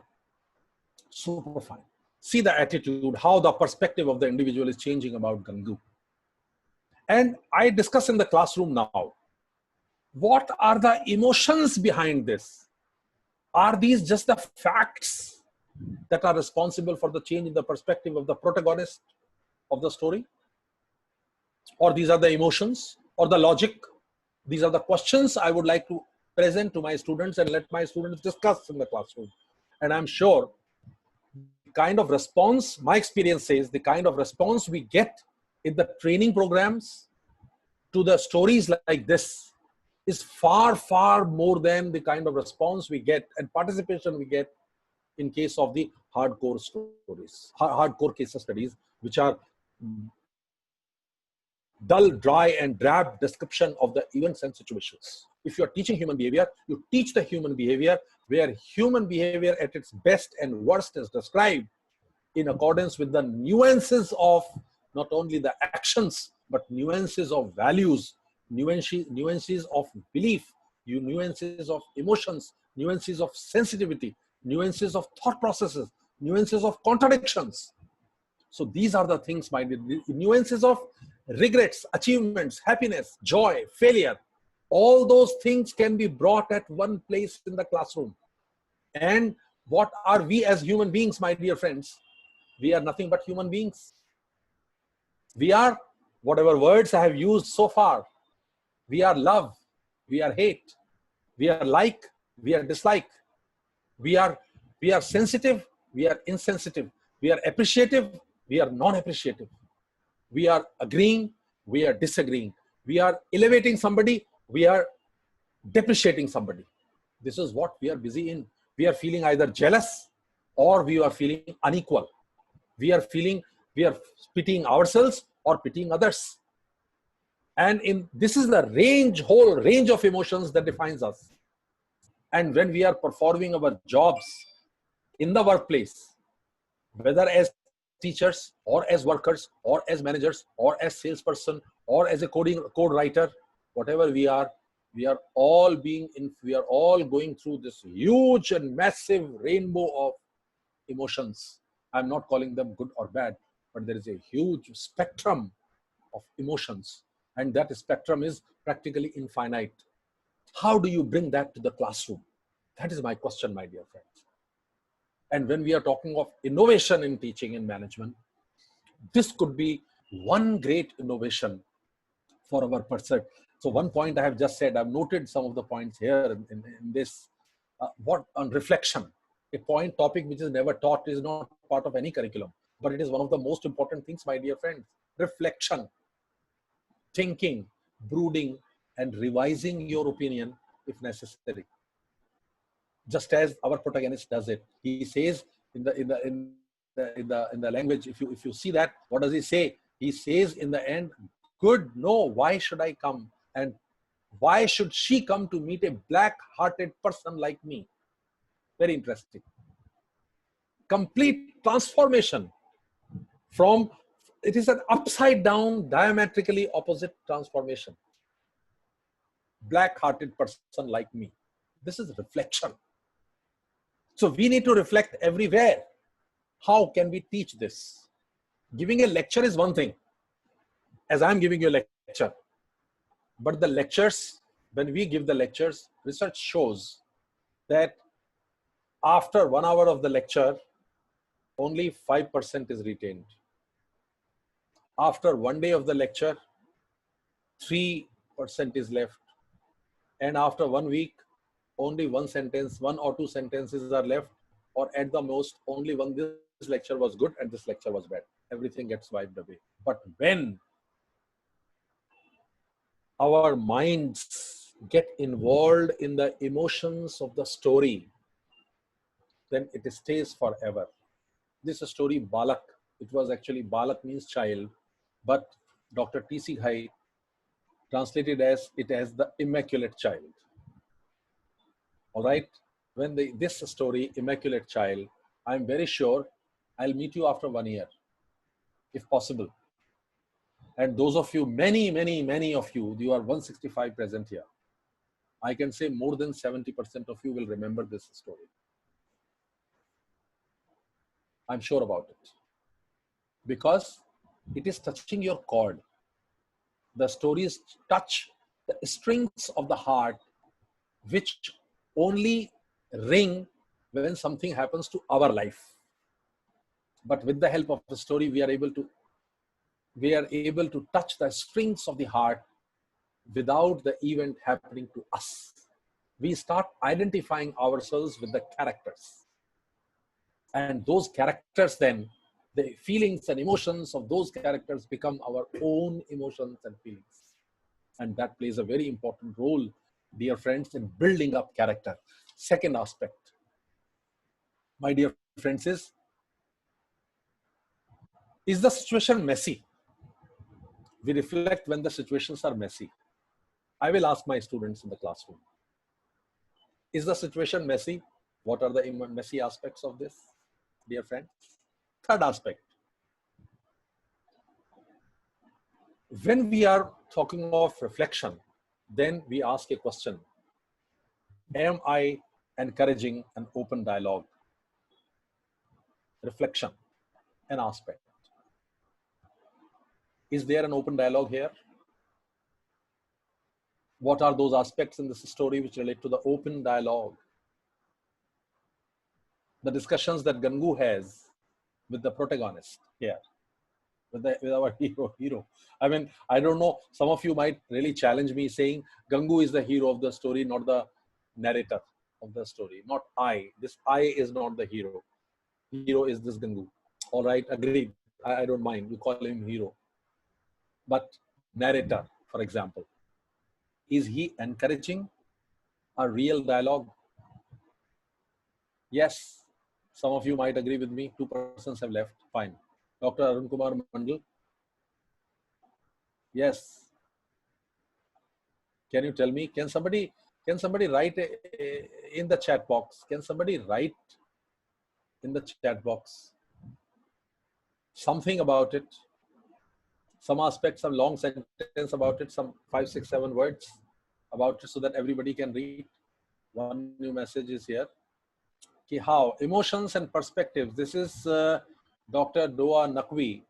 Super fine. See the attitude, how the perspective of the individual is changing about Gangu. And I discuss in the classroom now, what are the emotions behind this? Are these just the facts that are responsible for the change in the perspective of the protagonist of the story? Or these are the emotions or the logic? These are the questions I would like to present to my students and let my students discuss in the classroom. And I'm sure the kind of response, my experience says, the kind of response we get in the training programs to the stories like this is far, far more than the kind of response we get and participation we get in case of the hardcore stories, hardcore case studies, which are dull, dry, and drab description of the events and situations. If you are teaching human behavior, you teach the human behavior where human behavior at its best and worst is described in accordance with the nuances of not only the actions, but nuances of values, nuances of belief, nuances of emotions, nuances of sensitivity, nuances of thought processes, nuances of contradictions. So these are the things, my nuances of regrets, achievements, happiness, joy, failure. All those things can be brought at one place in the classroom. And what are we as human beings, my dear friends? We are nothing but human beings. We are, whatever words I have used so far, we are love, we are hate, we are like, we are dislike. We are sensitive, we are insensitive. We are appreciative, we are non-appreciative. We are agreeing, we are disagreeing. We are elevating somebody, we are depreciating somebody. This is what we are busy in. We are feeling either jealous or we are feeling unequal. We are pitying ourselves or pitying others. And this is the whole range of emotions that defines us. And when we are performing our jobs in the workplace, whether as teachers or as workers or as managers or as salesperson or as a code writer, whatever we are all going through this huge and massive rainbow of emotions. I'm not calling them good or bad, but there is a huge spectrum of emotions, and that spectrum is practically infinite. How do you bring that to the classroom? That is my question, my dear friends. And when we are talking of innovation in teaching and management, this could be one great innovation for our pursuit. So one point I have just said, I've noted some of the points here in this, what on reflection, a topic which is never taught, is not part of any curriculum, but it is one of the most important things, my dear friends. Reflection, thinking, brooding, and revising your opinion if necessary. Just as our protagonist does it. He says in the language, if you see that, what does he say? He says in the end, good, no, why should I come? And why should she come to meet a black-hearted person like me? Very interesting. Complete transformation from, it is an upside down, diametrically opposite transformation. black-hearted person like me. This is reflection. So we need to reflect everywhere. How can we teach this? Giving a lecture is one thing, as I'm giving you a lecture. But the lectures, when we give the lectures, research shows that after 1 hour of the lecture, only 5% is retained. After 1 day of the lecture, 3% is left. And after 1 week, only one sentence, 1 or 2 sentences are left, or at the most, only one, this lecture was good and this lecture was bad. Everything gets wiped away. But when our minds get involved in the emotions of the story, then it stays forever. This story, Balak, it was actually, Balak means child, but Dr. T.C. Ghai translated it as the immaculate child. All right. When this story, Immaculate Child, I'm very sure I'll meet you after 1 year, if possible. And those of you, many of you, you are 165 present here. I can say more than 70% of you will remember this story. I'm sure about it. Because it is touching your chord. The stories touch the strings of the heart, which only ring when something happens to our life. But with the help of the story, we are able to touch the strings of the heart without the event happening to us. We start identifying ourselves with the characters. And those characters then, the feelings and emotions of those characters become our own emotions and feelings. And that plays a very important role, dear friends, in building up character. Second aspect, my dear friends, is the situation messy? We reflect when the situations are messy. I will ask my students in the classroom, is the situation messy? What are the messy aspects of this, dear friends? Third aspect, when we are talking of reflection, then we ask a question. Am I encouraging an open dialogue? Reflection, an aspect. Is there an open dialogue here? What are those aspects in this story which relate to the open dialogue? The discussions that Gangu has with the protagonist here, with our hero. I mean, I don't know, some of you might really challenge me saying Gangu is the hero of the story, not the narrator of the story, not I. This I is not the hero. Hero is this Gangu. All right, agreed. I don't mind. You call him hero. But narrator, for example, is he encouraging a real dialogue? Yes. Some of you might agree with me. 2 persons have left. Fine. Dr. Arun Kumar Mandal. Yes. Can you tell me? Can somebody write in the chat box? Can somebody write in the chat box something about it? Some aspects of long sentence about it, some 5, 6, 7 words about it, so that everybody can read. One new message is here. Okay, how emotions and perspectives. This is Dr. Doa Naqvi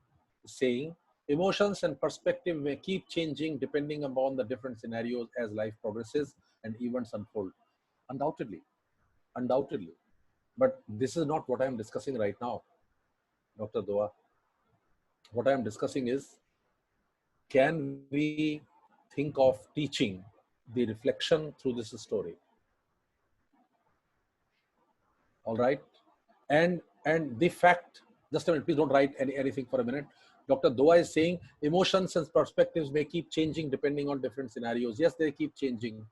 saying, emotions and perspective may keep changing depending upon the different scenarios as life progresses and events unfold. Undoubtedly. But this is not what I am discussing right now, Dr. Doa. What I am discussing is, can we think of teaching the reflection through this story? All right. And the fact, just a minute, please don't write anything for a minute. Dr. Doa is saying emotions and perspectives may keep changing depending on different scenarios. Yes, they keep changing.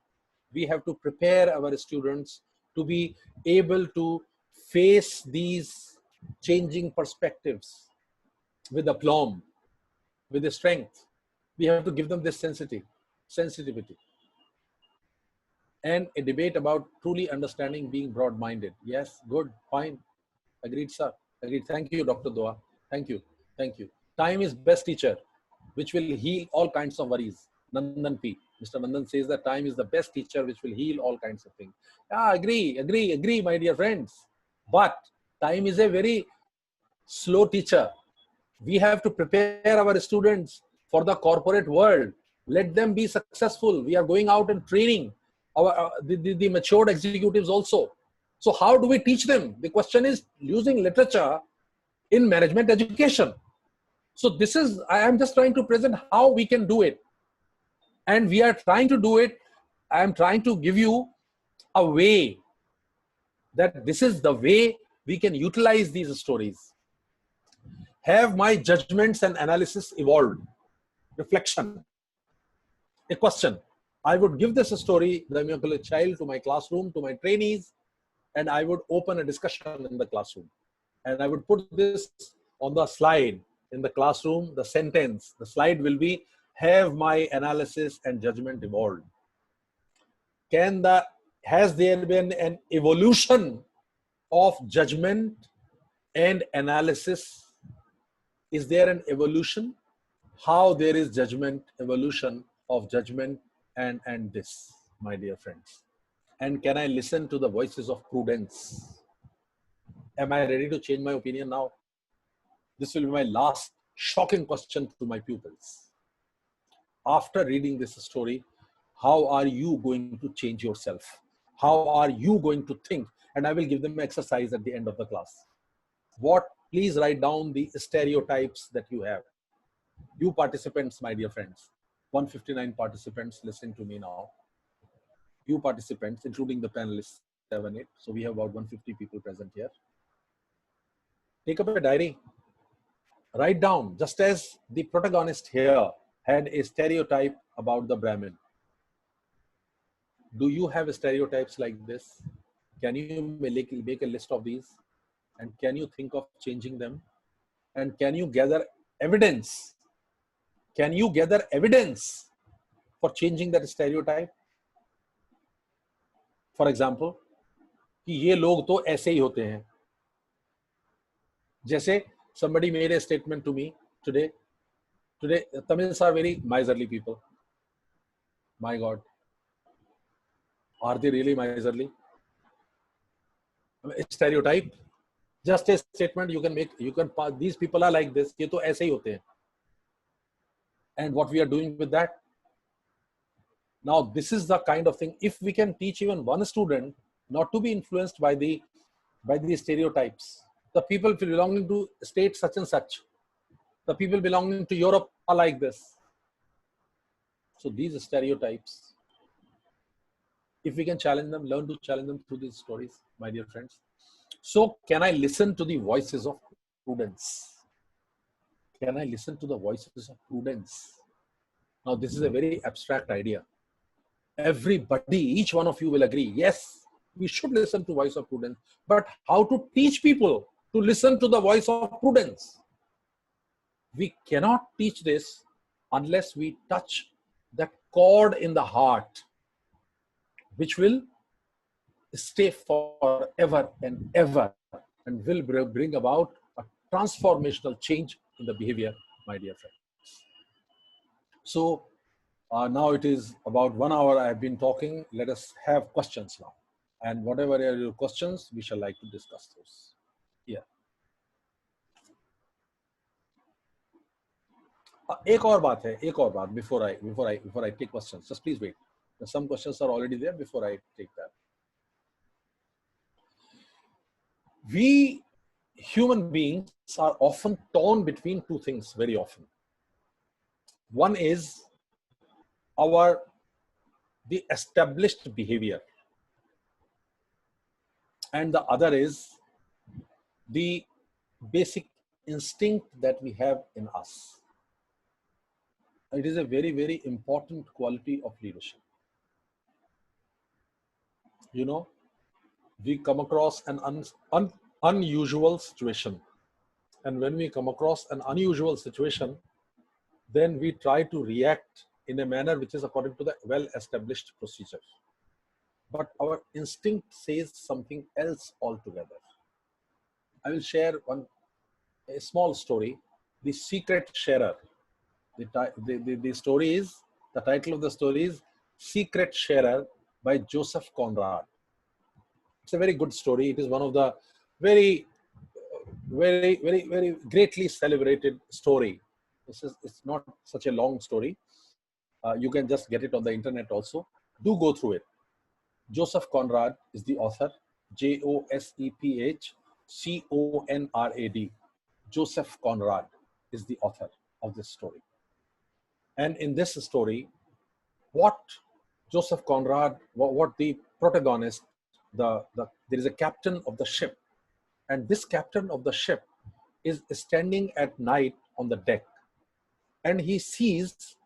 We have to prepare our students to be able to face these changing perspectives with aplomb, with the strength. We have to give them this sensitivity. And a debate about truly understanding, being broad-minded. Yes, good, fine. Agreed, sir. Agreed. Thank you, Dr. Doa. Thank you. Thank you. Time is best teacher, which will heal all kinds of worries. Nandan P. Mr. Nandan says that time is the best teacher which will heal all kinds of things. Yeah, agree, my dear friends. But time is a very slow teacher. We have to prepare our students for the corporate world. Let them be successful. We are going out and training the matured executives also. So how do we teach them? The question is using literature in management education. So I am just trying to present how we can do it. And we are trying to do it. I am trying to give you a way that this is the way we can utilize these stories. Have my judgments and analysis evolved? Reflection. A question. I would give this story, the Immaculate Child, to my classroom, to my trainees, and I would open a discussion in the classroom. And I would put this on the slide in the classroom. The sentence, the slide will be, have my analysis and judgment evolved? Has there been an evolution of judgment and analysis? Is there an evolution? How there is judgment, evolution of judgment and this, my dear friends. And can I listen to the voices of prudence? Am I ready to change my opinion now? This will be my last shocking question to my pupils. After reading this story, how are you going to change yourself? How are you going to think? And I will give them exercise at the end of the class. Please write down the stereotypes that you have. You participants, my dear friends, 159 participants listening to me now. You participants, including the panelists, 7, 8. So we have about 150 people present here. Take up a diary. Write down, just as the protagonist here had a stereotype about the Brahmin. Do you have stereotypes like this? Can you make a list of these? And can you think of changing them? And can you gather evidence? Can you gather evidence for changing that stereotype? For example, कि ये लोग तो ऐसे ही होते हैं. जैसे somebody made a statement to me today. Tamils are very miserly people. My God. Are they really miserly? A stereotype. Just a statement you can make. These people are like this. ये तो ऐसे ही होते हैं. And what we are doing with that? Now, this is the kind of thing, if we can teach even one student not to be influenced by the stereotypes. The people belonging to state such and such, the people belonging to Europe are like this. So these stereotypes, if we can challenge them, learn to challenge them through these stories, my dear friends. So can I listen to the voices of prudence? Can I listen to the voices of prudence? Now, this is a very abstract idea. Everybody, each one of you will agree, yes, we should listen to voice of prudence. But how to teach people to listen to the voice of prudence? We cannot teach this unless we touch that chord in the heart, which will stay forever and ever and will bring about a transformational change in the behavior, my dear friends. So now it is about 1 hour I have been talking. Let us have questions now. And whatever are your questions, we shall like to discuss those. Yeah. एक और बात before I take questions. Just please wait. Some questions are already there before I take that. We human beings are often torn between two things very often. One is the established behavior, and the other is the basic instinct that we have in us. It is a very, very important quality of leadership. You know, we come across an unusual situation. And when we come across an unusual situation, then we try to react in a manner which is according to the well-established procedure. But our instinct says something else altogether. I will share a small story, The Secret Sharer. The story is The title of the story is Secret Sharer by Joseph Conrad. It's a very good story. It is one of the very, very greatly celebrated story. It's not such a long story. You can just get it on the internet also. Do go through it. Joseph Conrad is the author. Josephconrad. Joseph Conrad is the author of this story. And in this story, what Joseph Conrad, what the protagonist, there is a captain of the ship, and this captain of the ship is standing at night on the deck, and he sees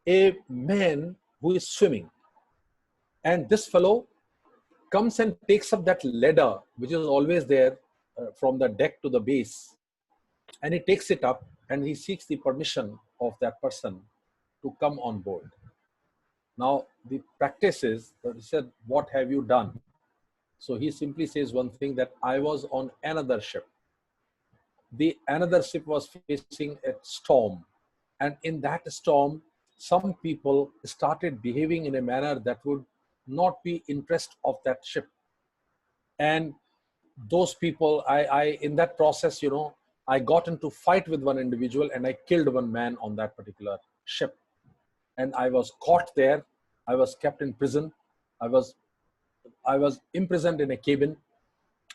a man who is swimming, and this fellow comes and takes up that ladder which is always there from the deck to the base, and he takes it up and he seeks the permission of that person to come on board. Now the practice is that he said, "What have you done?" So he simply says one thing, that I was on another ship. The another ship was facing a storm, and in that storm some people started behaving in a manner that would not be interest of that ship. And those people, I in that process, I got into fight with one individual and I killed one man on that particular ship, and I was caught there. I was kept in prison. I was imprisoned in a cabin,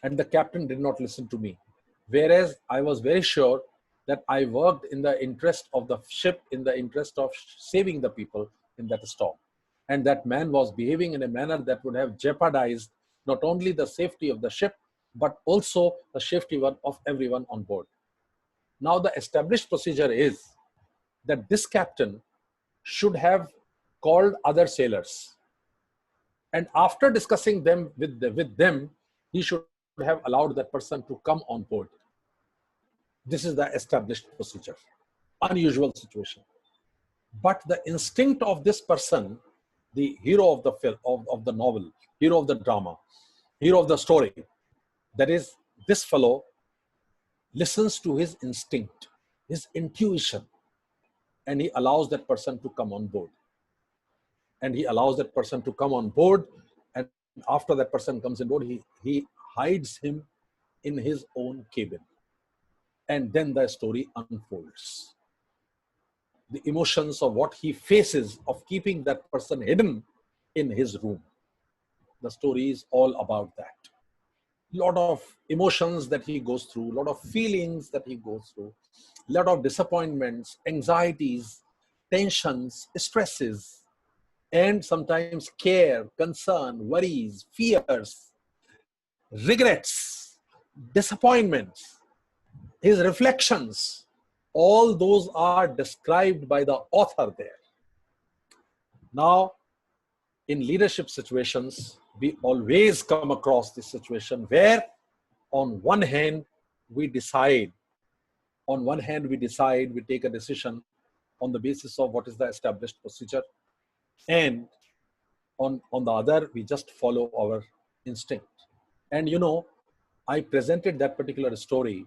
and the captain did not listen to me, whereas I was very sure that I worked in the interest of the ship, in the interest of saving the people in that storm. And that man was behaving in a manner that would have jeopardized not only the safety of the ship, but also the safety of everyone on board. Now, the established procedure is that this captain should have called other sailors, and after discussing them with them, he should have allowed that person to come on board. This is the established procedure. Unusual situation. But the instinct of this person, the hero of the film, of the novel, hero of the drama, hero of the story, that is, this fellow listens to his instinct, his intuition, and he allows that person to come on board. And he allows that person to come on board, and after that person comes on board, he hides him in his own cabin. And then the story unfolds. The emotions of what he faces of keeping that person hidden in his room. The story is all about that. Lot of emotions that he goes through, lot of feelings that he goes through, lot of disappointments, anxieties, tensions, stresses, and sometimes care, concern, worries, fears, regrets, disappointments, his reflections, all those are described by the author there. Now, in leadership situations, we always come across this situation where on one hand, we decide, we take a decision on the basis of what is the established procedure, and on the other, we just follow our instinct. And I presented that particular story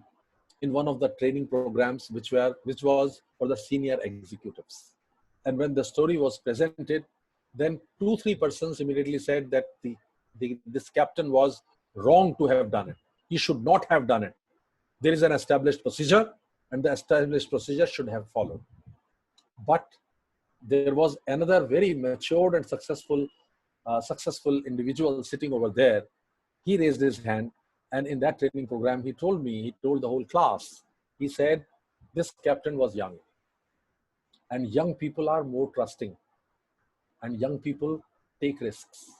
in one of the training programs, which was for the senior executives. And when the story was presented, then 2-3 persons immediately said that this captain was wrong to have done it. He should not have done it. There is an established procedure, and the established procedure should have followed. But there was another very matured and successful individual sitting over there. He raised his hand, and in that training program, he told the whole class, he said, this captain was young, and young people are more trusting, and young people take risks.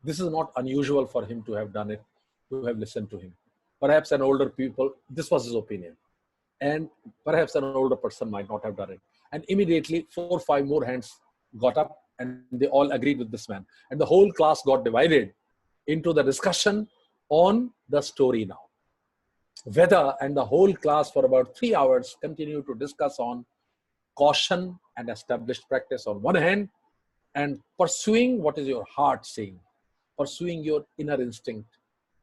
This is not unusual for him to have done it, to have listened to him. Perhaps an older people, this was his opinion, and perhaps an older person might not have done it. And immediately 4 or 5 more hands got up, and they all agreed with this man. And the whole class got divided into the discussion on the story now. And the whole class for about 3 hours continued to discuss on caution and established practice on one hand, and pursuing what is your heart saying, pursuing your inner instinct,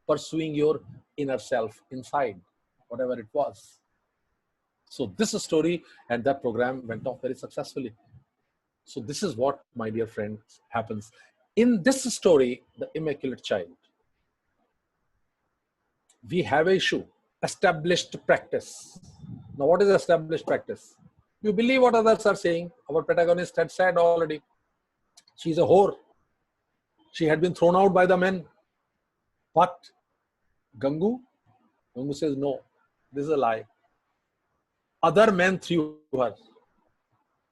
pursuing your inner self inside, whatever it was. So this is a story, and that program went off very successfully. So this is what, my dear friends, happens. In this story, the Immaculate Child, we have an issue, established practice. Now, what is established practice? You believe what others are saying. Our protagonist had said already, she's a whore. She had been thrown out by the men. But Gangu says, no, this is a lie. Other men threw her.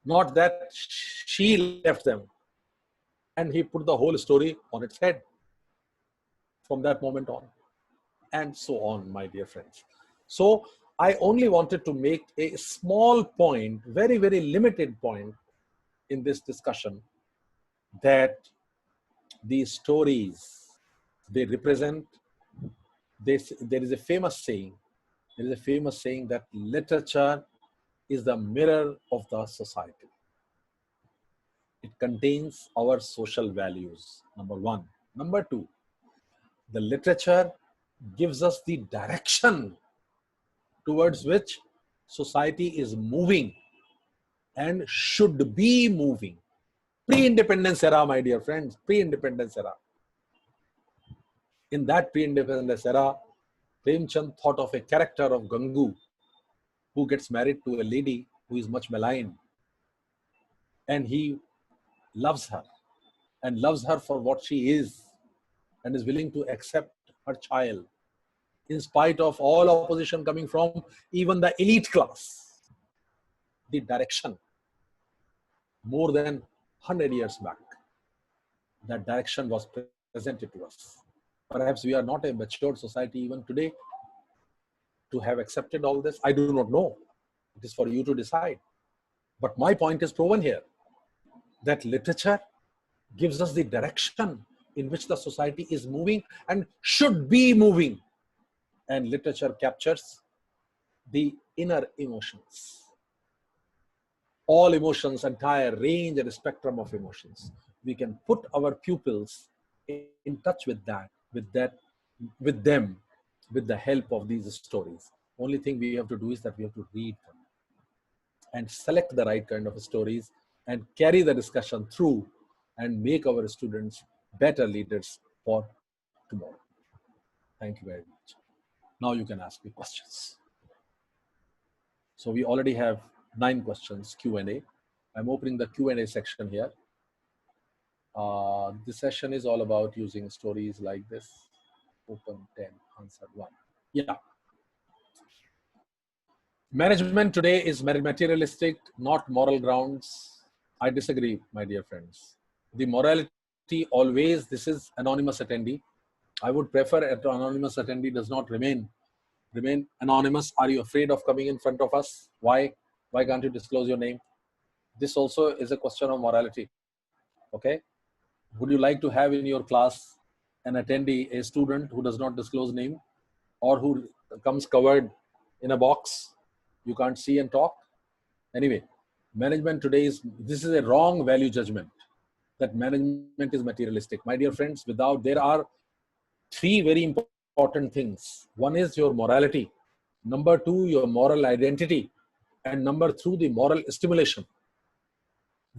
Not that she left them. And he put the whole story on its head from that moment on. And so on, my dear friends. So I only wanted to make a small point, very, very limited point in this discussion, that these stories, they represent, there is a famous saying that literature is the mirror of the society. It contains our social values, number one. Number two, the literature gives us the direction towards which society is moving and should be moving. Pre-independence era, my dear friends, pre-independence era. In that pre-independence era, Premchand thought of a character of Gangu who gets married to a lady who is much maligned. And he loves her and loves her for what she is and is willing to accept her child in spite of all opposition coming from even the elite class. The direction, more than 100 years back, that direction was presented to us. Perhaps we are not a matured society even today to have accepted all this. I do not know. It is for you to decide. But my point is proven here, that literature gives us the direction in which the society is moving and should be moving. And literature captures the inner emotions. All emotions, entire range and spectrum of emotions. We can put our pupils in touch with them, with the help of these stories. Only thing we have to do is that we have to read them and select the right kind of stories and carry the discussion through and make our students better leaders for tomorrow. Thank you very much. Now you can ask me questions. So we already have 9 questions, Q&A. I'm opening the Q&A section here. This session is all about using stories like this. Open 10, answer 1. Yeah. Management today is materialistic, not moral grounds. I disagree, my dear friends. The morality always, this is anonymous attendee. I would prefer an anonymous attendee does not remain anonymous. Are you afraid of coming in front of us? Why can't you disclose your name? This also is a question of morality. Okay. Would you like to have in your class an attendee, a student who does not disclose name, or who comes covered in a box? You can't see and talk. Anyway, management today this is a wrong value judgment, that management is materialistic. My dear friends, there are 3 very important things. One is your morality. Number 2, your moral identity. And number 3, the moral stimulation.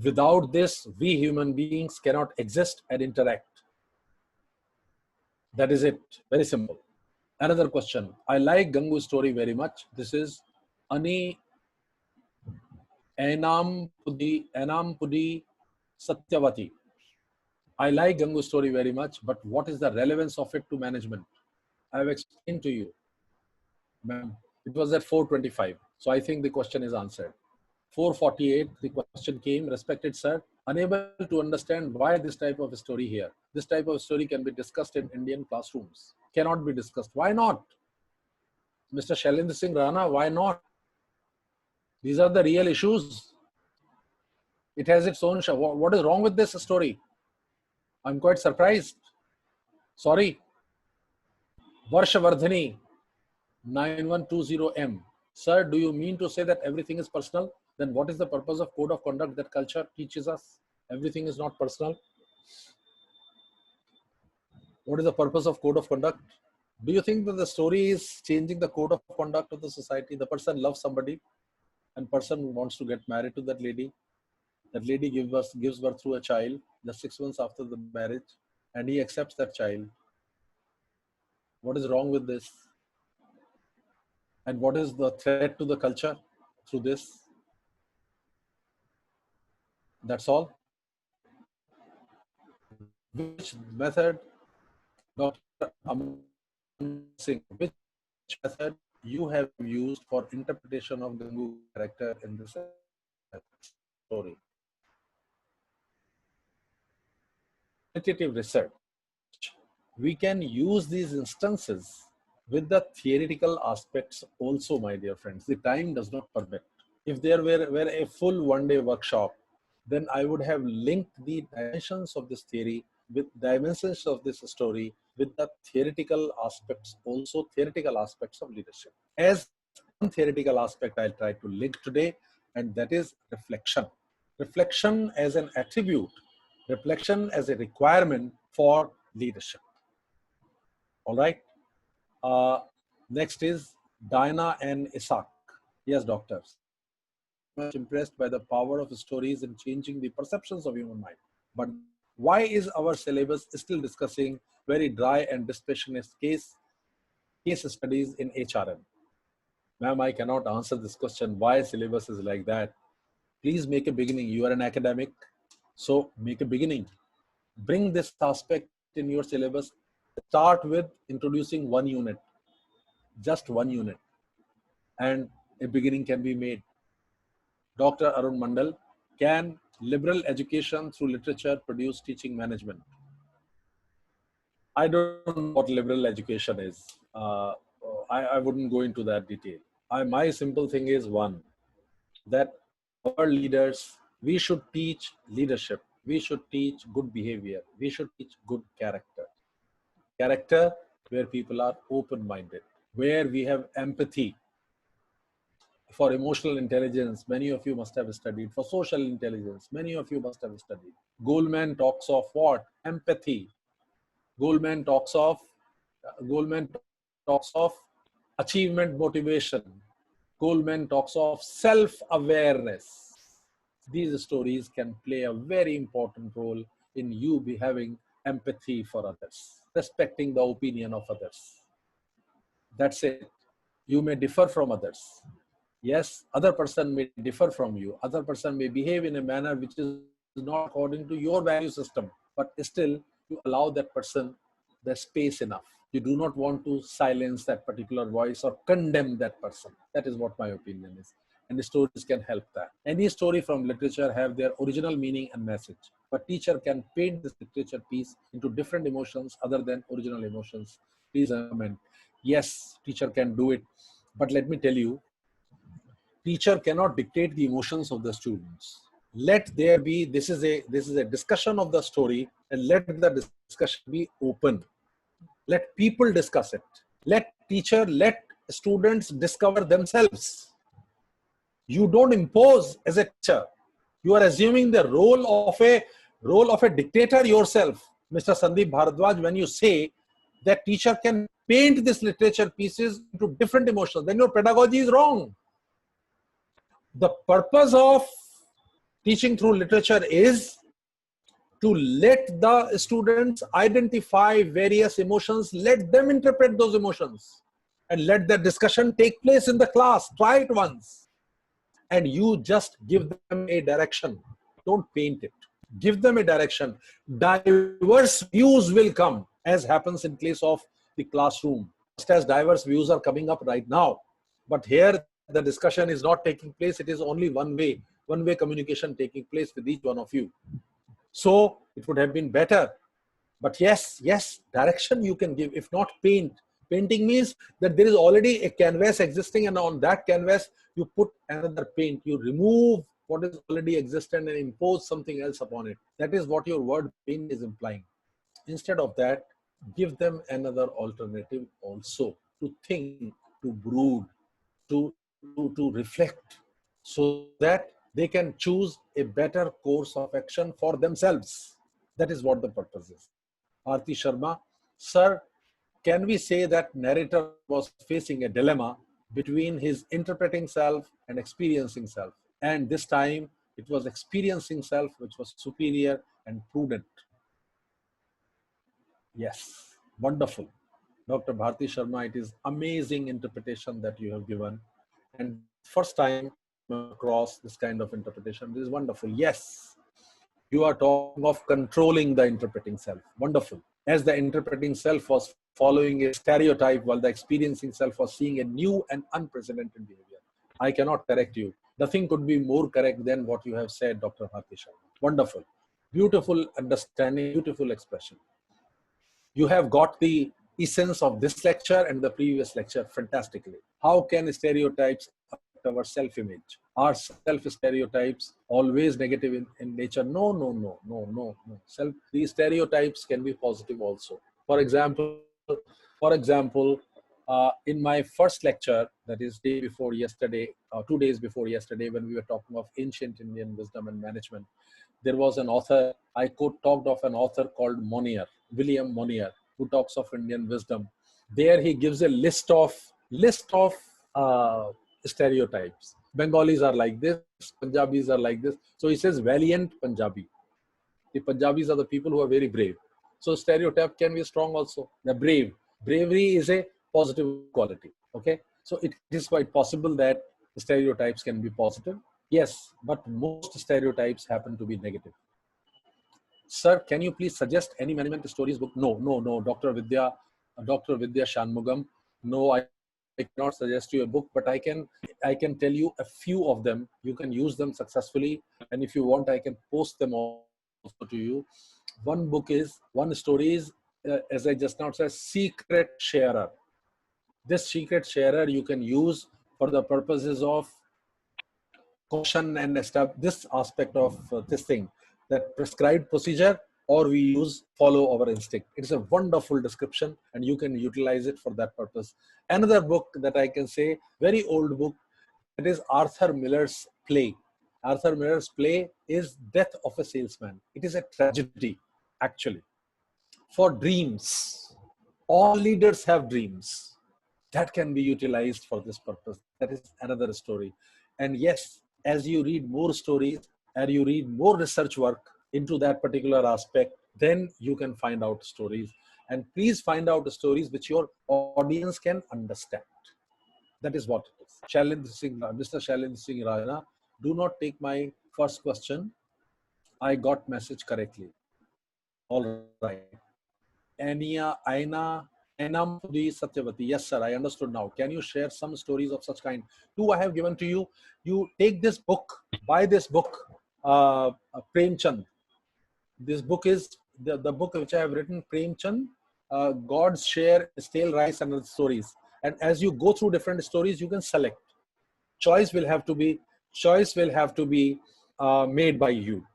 Without this, we human beings cannot exist and interact. That is it. Very simple. Another question. I like Gangu's story very much. This is Ani Enam Pudi Satyavati. I like Gangu's story very much, but what is the relevance of it to management? I have explained to you. Ma'am, it was at 4:25. So I think the question is answered. 4:48, the question came, respected sir, unable to understand why this type of story here. This type of story can be discussed in Indian classrooms. Cannot be discussed. Why not? Mr. Shailendra Singh Rana, why not? These are the real issues. It has its own show. What is wrong with this story? I'm quite surprised. Sorry. Varshavardhani, 9120M. Sir, do you mean to say that everything is personal? Then what is the purpose of code of conduct that culture teaches us? Everything is not personal. What is the purpose of code of conduct? Do you think that the story is changing the code of conduct of the society? The person loves somebody and person wants to get married to that lady. That lady gives birth to a child just 6 months after the marriage, and he accepts that child. What is wrong with this? And what is the threat to the culture through this? That's all. Which method, Dr. Singh, which method you have used for interpretation of Gangu's character in this story? Quantitative research. We can use these instances with the theoretical aspects also, my dear friends. The time does not permit. If there were a full one-day workshop, then I would have linked the dimensions of this theory with dimensions of this story with the theoretical aspects, also theoretical aspects of leadership. As one theoretical aspect I'll try to link today, and that is reflection. Reflection as an attribute, reflection as a requirement for leadership. All right. Next is Diana and Isaac. Yes, doctors. Much impressed by the power of stories in changing the perceptions of human mind. But why is our syllabus still discussing very dry and dispassionate case studies in HRM? Ma'am, I cannot answer this question. Why syllabus is like that? Please make a beginning. You are an academic, so make a beginning. Bring this aspect in your syllabus. Start with introducing one unit, just one unit, and a beginning can be made. Dr. Arun Mandal, can liberal education through literature produce teaching management? I don't know what liberal education is. I wouldn't go into that detail. My simple thing is one, that our leaders, we should teach leadership. We should teach good behavior. We should teach good character. Character where people are open-minded, where we have empathy. For emotional intelligence, many of you must have studied. For social intelligence, many of you must have studied. Goldman talks of what? Empathy. Goldman talks of achievement motivation. Goldman talks of self-awareness. These stories can play a very important role in you be having empathy for others, respecting the opinion of others. That's it. You may differ from others. Yes, other person may differ from you. Other person may behave in a manner which is not according to your value system, but still you allow that person the space enough. You do not want to silence that particular voice or condemn that person. That is what my opinion is. And the stories can help that. Any story from literature have their original meaning and message. But teacher can paint this literature piece into different emotions other than original emotions. Please comment. Yes, teacher can do it. But let me tell you, teacher cannot dictate the emotions of the students. Let there be, this is a discussion of the story, and let the discussion be open. Let people discuss it. Let students discover themselves. You don't impose as a teacher. You are assuming the role of a dictator yourself, Mr. Sandeep Bharadwaj, when you say that teacher can paint this literature pieces into different emotions. Then your pedagogy is wrong. The purpose of teaching through literature is to let the students identify various emotions, let them interpret those emotions, and let the discussion take place in the class. Try it once. And you just give them a direction. Don't paint it. Give them a direction. Diverse views will come, as happens in case of the classroom. Just as diverse views are coming up right now. But here, the discussion is not taking place. It is only one-way communication taking place with each one of you. So it would have been better. But yes, direction you can give, if not paint. Painting means that there is already a canvas existing, and on that canvas, you put another paint. You remove what is already existent and impose something else upon it. That is what your word paint is implying. Instead of that, give them another alternative also, to think, to brood, to reflect, so that they can choose a better course of action for themselves. That is what the purpose is. Aarti Sharma, sir, can we say that narrator was facing a dilemma between his interpreting self and experiencing self? And this time It was experiencing self which was superior and prudent. Yes, wonderful. Dr. Bharti Sharma, it is amazing interpretation that you have given. And this is the first time I came across this kind of interpretation. This is wonderful. Yes, you are talking of controlling the interpreting self. Wonderful. As the interpreting self was following a stereotype while the experiencing self was seeing a new and unprecedented behavior. I cannot correct you. Nothing could be more correct than what you have said, Dr. Bharti Sharma. Wonderful. Beautiful understanding, beautiful expression. You have got the essence of this lecture and the previous lecture fantastically. How can stereotypes affect our self-image? Are self-stereotypes always negative in nature? No, no, no, no, no, no. These stereotypes can be positive also. For example, in my first lecture, that is day before yesterday, 2 days before yesterday, when we were talking of ancient Indian wisdom and management, there was an author, I talked of an author called Monier, William Monier, who talks of Indian wisdom. There he gives a list of stereotypes. Bengalis are like this, Punjabis are like this. So he says valiant Punjabi. The Punjabis are the people who are very brave. So stereotype can be strong also. The brave. Bravery is a positive quality. Okay. So it is quite possible that stereotypes can be positive. Yes, but most stereotypes happen to be negative. Sir, can you please suggest any management stories book? No, no, no, Dr. Vidya Shanmugam. No, I cannot suggest you a book, but I can tell you a few of them. You can use them successfully, and if you want, I can post them also to you. One story is, as I just now said, secret sharer. This secret sharer you can use for the purposes of caution and establish this aspect of this thing, that prescribed procedure, or we use follow our instinct. It's a wonderful description and you can utilize it for that purpose. Another book that I can say, very old book, that is Arthur Miller's play. Arthur Miller's play is Death of a Salesman. It is a tragedy, actually, for dreams. All leaders have dreams that can be utilized for this purpose. That is another story. And yes, as you read more stories and you read more research work into that particular aspect, then you can find out stories. And please find out the stories which your audience can understand. That is what it is. Mr. Shailendra Singh Rajana, do not take my first question. I got message correctly. All right. Ainam Pudi Satyavati. Yes, sir, I understood now. Can you share some stories of such kind? Two I have given to you. You take this book, buy this book, Premchand. This book is the book which I have written, Premchand, God's Share, Stale Rice and Other Stories. And as you go through different stories, you can select. Choice will have to be made by you.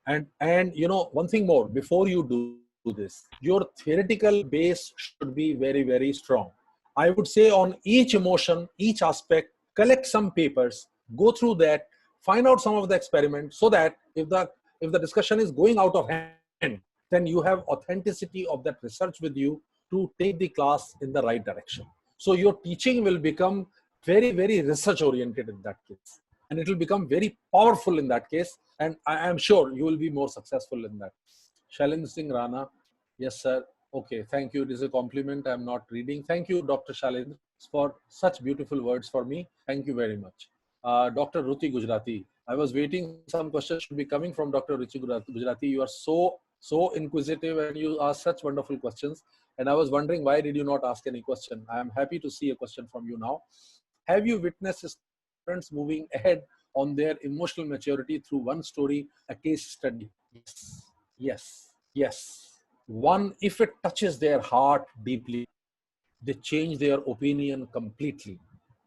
And you know, one thing more, before you do this, your theoretical base should be very, very strong. I would say on each emotion, each aspect, collect some papers, go through that, find out some of the experiments, so that if the discussion is going out of hand, then you have authenticity of that research with you to take the class in the right direction. So your teaching will become very, very research oriented in that case. And it will become very powerful in that case. And I am sure you will be more successful in that. Shailendra Singh Rana. Yes, sir. Okay, thank you. It is a compliment. I'm not reading. Thank you, Dr. Shailendra, for such beautiful words for me. Thank you very much. Dr. Ruti Gujarati. I was waiting. Some questions should be coming from Dr. Ruti Gujarati. You are so inquisitive and you ask such wonderful questions. And I was wondering, why did you not ask any question? I am happy to see a question from you now. Have you witnessed students moving ahead on their emotional maturity through one story, a case study? Yes, yes, yes. One, if it touches their heart deeply, they change their opinion completely.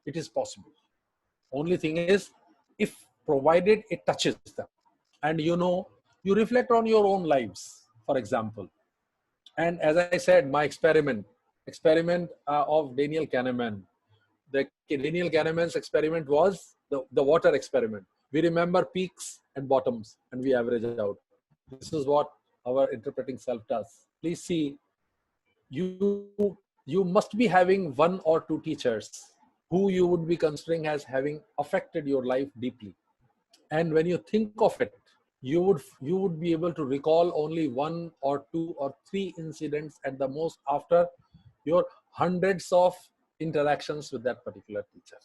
It is possible. Only thing is, if provided it touches them. And you know, you reflect on your own lives, for example. And as I said, my experiment of Daniel Kahneman, the Daniel Kahneman's experiment was the water experiment. We remember peaks and bottoms and we average it out. This is what our interpreting self does. Please see, you must be having one or two teachers who you would be considering as having affected your life deeply. And when you think of it, you would be able to recall only one or two or three incidents at the most after your hundreds of interactions with that particular teacher.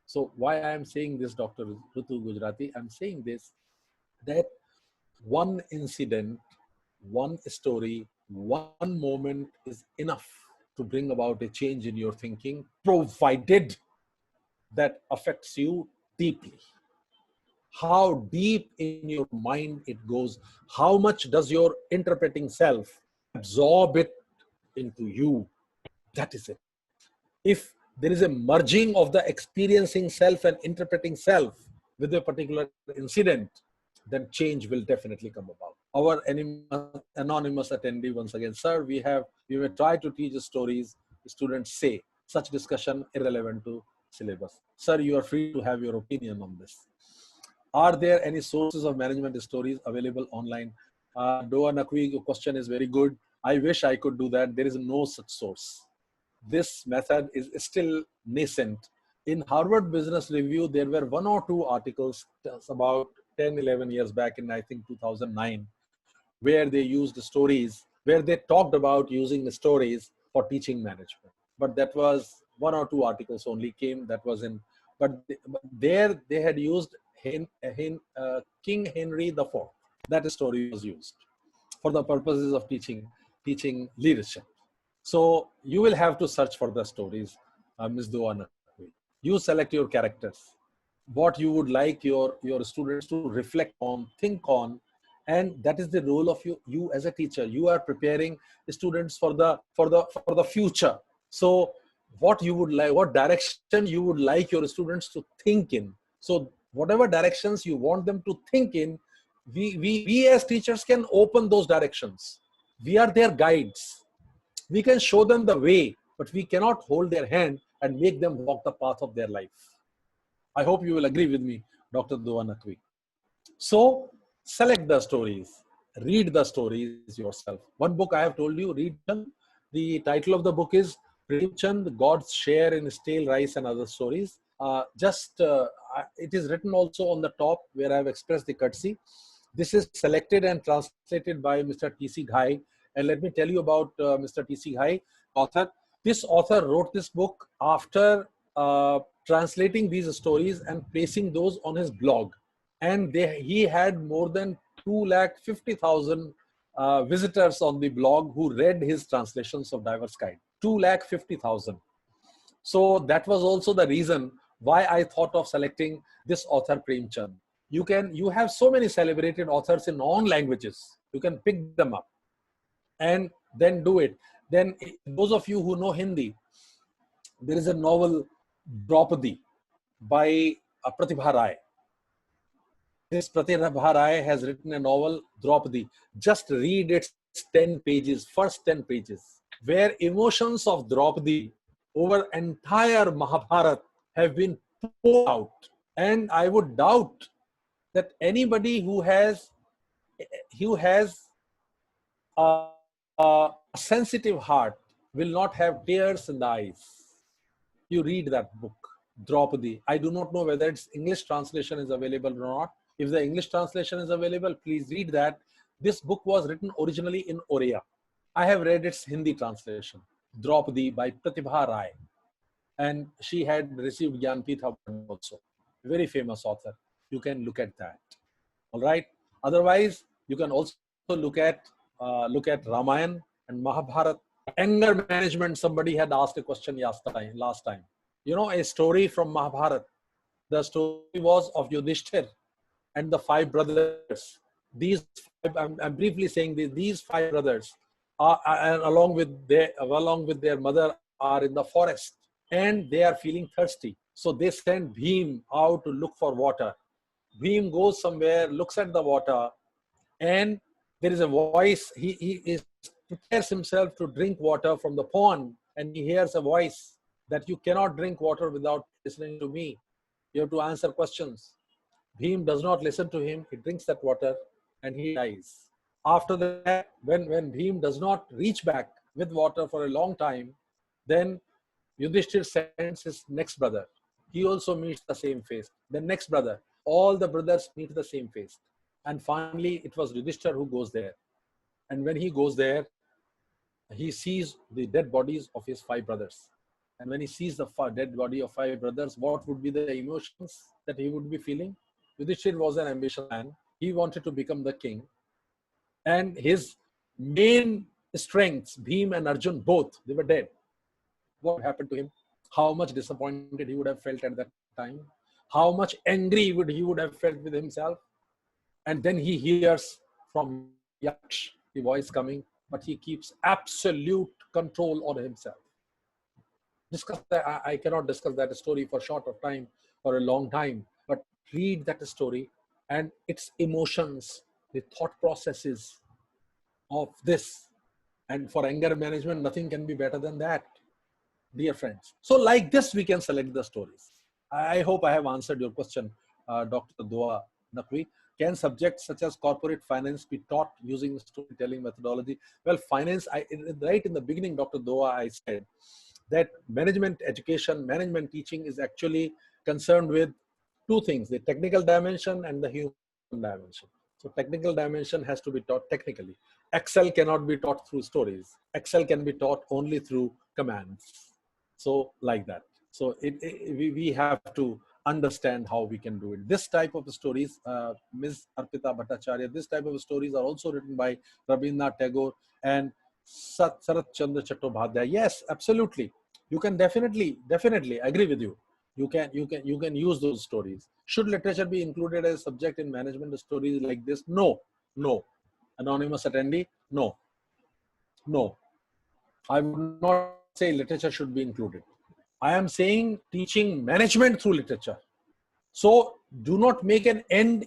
So why I am saying this, Dr. Ritu Gujarati, I'm saying this, that one incident, one story, one moment is enough to bring about a change in your thinking, provided that affects you deeply. How deep in your mind it goes, how much does your interpreting self absorb it into you? That is it. If there is a merging of the experiencing self and interpreting self with a particular incident, then change will definitely come about. Our anonymous attendee, once again, sir, we may try to teach stories. Students say such discussion irrelevant to syllabus. Sir, you are free to have your opinion on this. Are there any sources of management stories available online? Doa Nakwi, your question is very good. I wish I could do that. There is no such source. This method is still nascent. In Harvard Business Review, there were one or two articles about 10, 11 years back in, I think, 2009, where they used stories, where they talked about using the stories for teaching management. But that was one or two articles only came, that was in, but there they had used King Henry IV. That story was used for the purposes of teaching leadership. So you will have to search for the stories, Ms. Duana. You select your characters, what you would like your students to reflect on, think on, and that is the role of you as a teacher. You are preparing students for the future. So what you would like, what direction you would like your students to think in. So whatever directions you want them to think in, we as teachers can open those directions. We are their guides. We can show them the way, but we cannot hold their hand and make them walk the path of their life. I hope you will agree with me, Dr. Duanakwi. So select the stories, read the stories yourself. One book I have told you, read. The title of the book is Premchand, God's Share in Stale Rice and Other Stories. It is written also on the top where I have expressed the courtesy. This is selected and translated by Mr. T.C. Ghai. And let me tell you about Mr. T.C. Ghai, author. This author wrote this book after translating these stories and placing those on his blog. And he had more than 250,000 visitors on the blog who read his translations of diverse kind. 250,000. So that was also the reason why I thought of selecting this author, Premchand. You have so many celebrated authors in all languages. You can pick them up and then do it. Then those of you who know Hindi, there is a novel Draupadi by Pratibha Rai. This Pratibha Rai has written a novel Draupadi. Just read its 10 pages, first 10 pages, where emotions of Draupadi over entire Mahabharata have been poured out. And I would doubt that anybody who has a sensitive heart will not have tears in the eyes. You read that book, Draupadi. I do not know whether its English translation is available or not. If the English translation is available, please read that. This book was written originally in Oriya. I have read its Hindi translation, Draupadi by Pratibha Rai. And she had received Jnanpith Award also. Very famous author. You can look at that. All right. Otherwise, you can also look at Ramayana and Mahabharata. Anger management. Somebody had asked a question last time. You know, a story from Mahabharata. The story was of Yudhishthir and the 5 brothers. I'm briefly saying these 5 brothers are along with their mother are in the forest and they are feeling thirsty. So they send Bhim out to look for water. Bhim goes somewhere, looks at the water, and there is a voice. He prepares himself to drink water from the pond, and he hears a voice that you cannot drink water without listening to me. You have to answer questions. Bhim does not listen to him. He drinks that water and he dies. After that, when Bhim does not reach back with water for a long time, then Yudhishthir sends his next brother. He also meets the same fate. The next brother. All the brothers meet the same face. And finally, it was Yudhishthir who goes there. And when he goes there, he sees the dead bodies of his 5 brothers. And when he sees the dead body of 5 brothers, what would be the emotions that he would be feeling? Yudhishthir was an ambitious man. He wanted to become the king. And his main strengths, Bhim and Arjun, both, they were dead. What happened to him? How much disappointed he would have felt at that time? How much angry he would have felt with himself? And then he hears from Yaksh, the voice coming, but he keeps absolute control on himself. Discuss that. I cannot discuss that story for short of time or a long time, but read that story and its emotions, the thought processes of this. And for anger management, nothing can be better than that, dear friends. So like this, we can select the stories. I hope I have answered your question, Dr. Dua Naqvi. Can subjects such as corporate finance be taught using storytelling methodology? Well, finance, right in the beginning, Dr. Dua, I said that management education, management teaching is actually concerned with 2 things, the technical dimension and the human dimension. So technical dimension has to be taught technically. Excel cannot be taught through stories. Excel can be taught only through commands. So like that. So we have to understand how we can do it. This type of stories, Ms. Arpita Bhattacharya, this type of stories are also written by Rabindranath Tagore and Sarat Chandra Chattopadhyay. Yes, absolutely. You can definitely agree with you. You can use those stories. Should literature be included as a subject in management stories like this? No. Anonymous attendee, no. I would not say literature should be included. I am saying teaching management through literature. So do not make an end.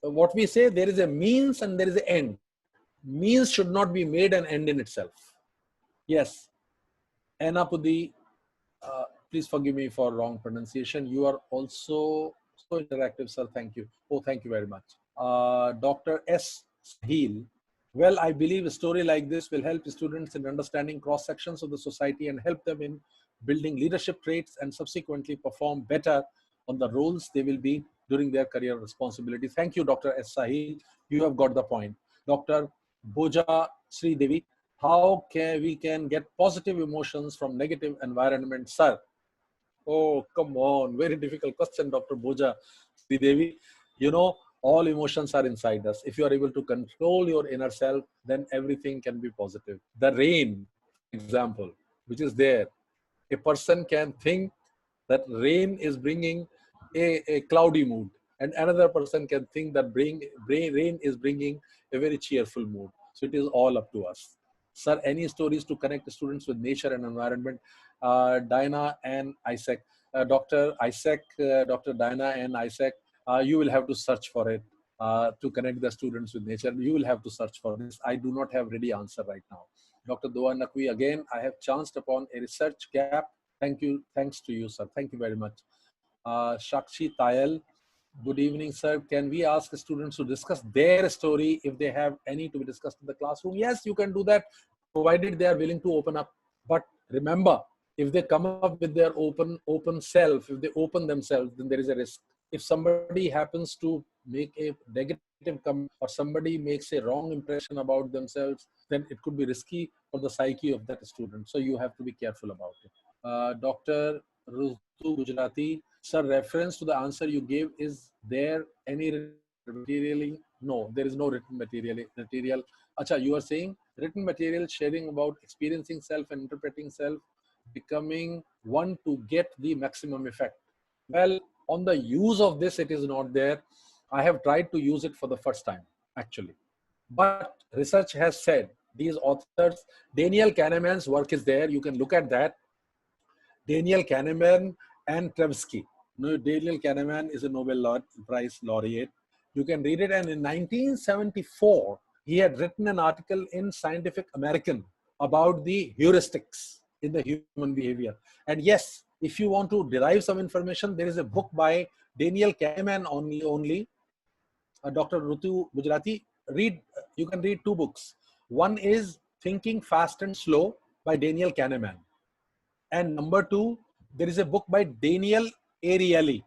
What we say, there is a means and there is an end. Means should not be made an end in itself. Yes. Anapudi, please forgive me for wrong pronunciation. You are also so interactive, sir. Thank you. Oh, thank you very much. Dr. S. Sahil. Well, I believe a story like this will help students in understanding cross sections of the society and help them in building leadership traits and subsequently perform better on the roles they will be during their career responsibility. Thank you, Dr. S. Sahil. You have got the point. Dr. Boja Sri Devi, how we can get positive emotions from negative environment, sir? Oh, come on. Very difficult question, Dr. Boja Sri Devi. You know, all emotions are inside us. If you are able to control your inner self, then everything can be positive. The rain, for example, which is there, a person can think that rain is bringing a cloudy mood, and another person can think that rain is bringing a very cheerful mood. So it is all up to us. Sir, any stories to connect students with nature and environment? Diana and Isaac. Dr. Isaac, Dr. Diana and Isaac, you will have to search for it to connect the students with nature. You will have to search for this. I do not have ready answer right now. Dr. Dua Naqvi, again, I have chanced upon a research gap. Thank you. Thanks to you, sir. Thank you very much. Shakshi Tayal, good evening, sir. Can we ask students to discuss their story if they have any to be discussed in the classroom? Yes, you can do that, provided they are willing to open up. But remember, if they come up with their open self, if they open themselves, then there is a risk. If somebody happens to make a negative comment or somebody makes a wrong impression about themselves, then it could be risky for the psyche of that student. So you have to be careful about it. Dr. Rutu Gujarati, sir, reference to the answer you gave, is there any written material? No, there is no written material. Acha, you are saying written material sharing about experiencing self and interpreting self, becoming one to get the maximum effect. Well, on the use of this, it is not there. I have tried to use it for the first time, actually. But research has said, these authors, Daniel Kahneman's work is there. You can look at that. Daniel Kahneman and Tversky. No, Daniel Kahneman is a Nobel Prize laureate. You can read it. And in 1974, he had written an article in Scientific American about the heuristics in the human behavior. And yes, if you want to derive some information, there is a book by Daniel Kahneman only. Dr. Rutu Gujarati, you can read 2 books. One is Thinking Fast and Slow by Daniel Kahneman. And number 2, there is a book by Daniel Ariely.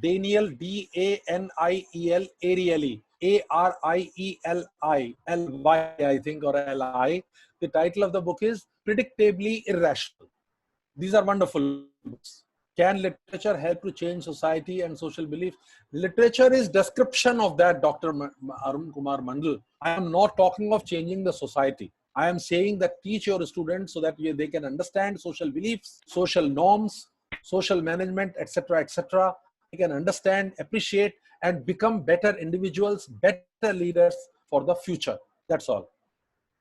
Daniel, D-A-N-I-E-L, Ariely, A-R-I-E-L-I, I think, or L-I. The title of the book is Predictably Irrational. These are wonderful books. Can literature help to change society and social beliefs? Literature is description of that, Dr. Arun Kumar Mandal. I am not talking of changing the society. I am saying that teach your students so that they can understand social beliefs, social norms, social management, etc., etc. They can understand, appreciate, and become better individuals, better leaders for the future. That's all.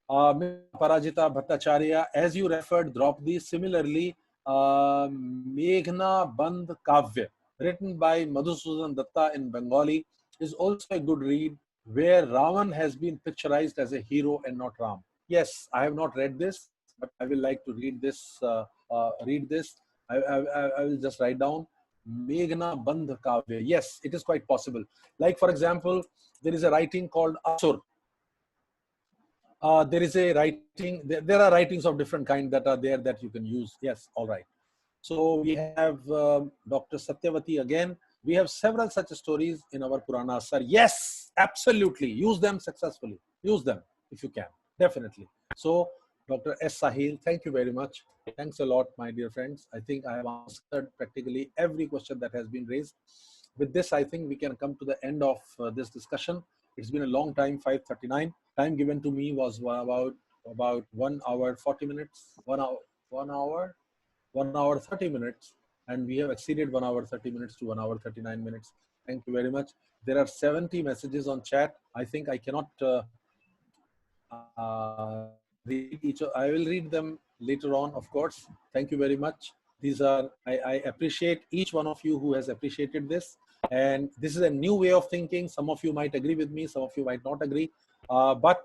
Parajita Bhattacharya, as you referred, Draupadi, similarly, Meghna Bandh Kavya, written by Madhusudan Datta in Bengali, is also a good read where Ravan has been picturized as a hero and not Ram. Yes, I have not read this, but I will like to read this. I will just write down Meghna Bandh Kavya. Yes, it is quite possible. Like, for example, there is a writing called Asur. There is a writing, there are writings of different kind that are there that you can use. Yes, all right. So we have Dr. Satyavati again. We have several such stories in our Puranas, sir. Yes, absolutely. Use them successfully. Use them if you can, definitely. So Dr. S. Sahil, thank you very much. Thanks a lot, my dear friends. I think I have answered practically every question that has been raised. With this, I think we can come to the end of this discussion. It's been a long time, 5:39. Time given to me was about 1 hour 40 minutes, 1 hour 30 minutes, and we have exceeded 1 hour 30 minutes to 1 hour 39 minutes. Thank you very much. There are 70 messages on chat. I think I cannot read each. I will read them later on, of course. Thank you very much. These are, I appreciate each one of you who has appreciated this. And this is a new way of thinking. Some of you might agree with me, some of you might not agree. But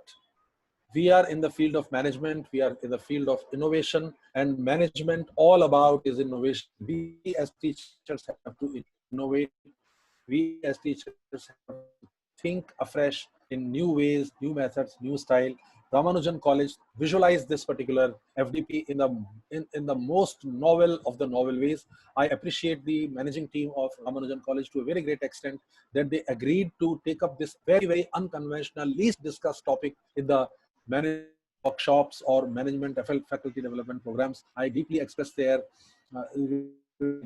we are in the field of management. We are in the field of innovation, and management all about is innovation. We as teachers have to innovate. We as teachers have to think afresh in new ways, new methods, new style. Ramanujan College visualized this particular FDP in the most novel of the novel ways. I appreciate the managing team of Ramanujan College to a very great extent that they agreed to take up this very, very unconventional, least discussed topic in the management workshops or management faculty development programs. I deeply express their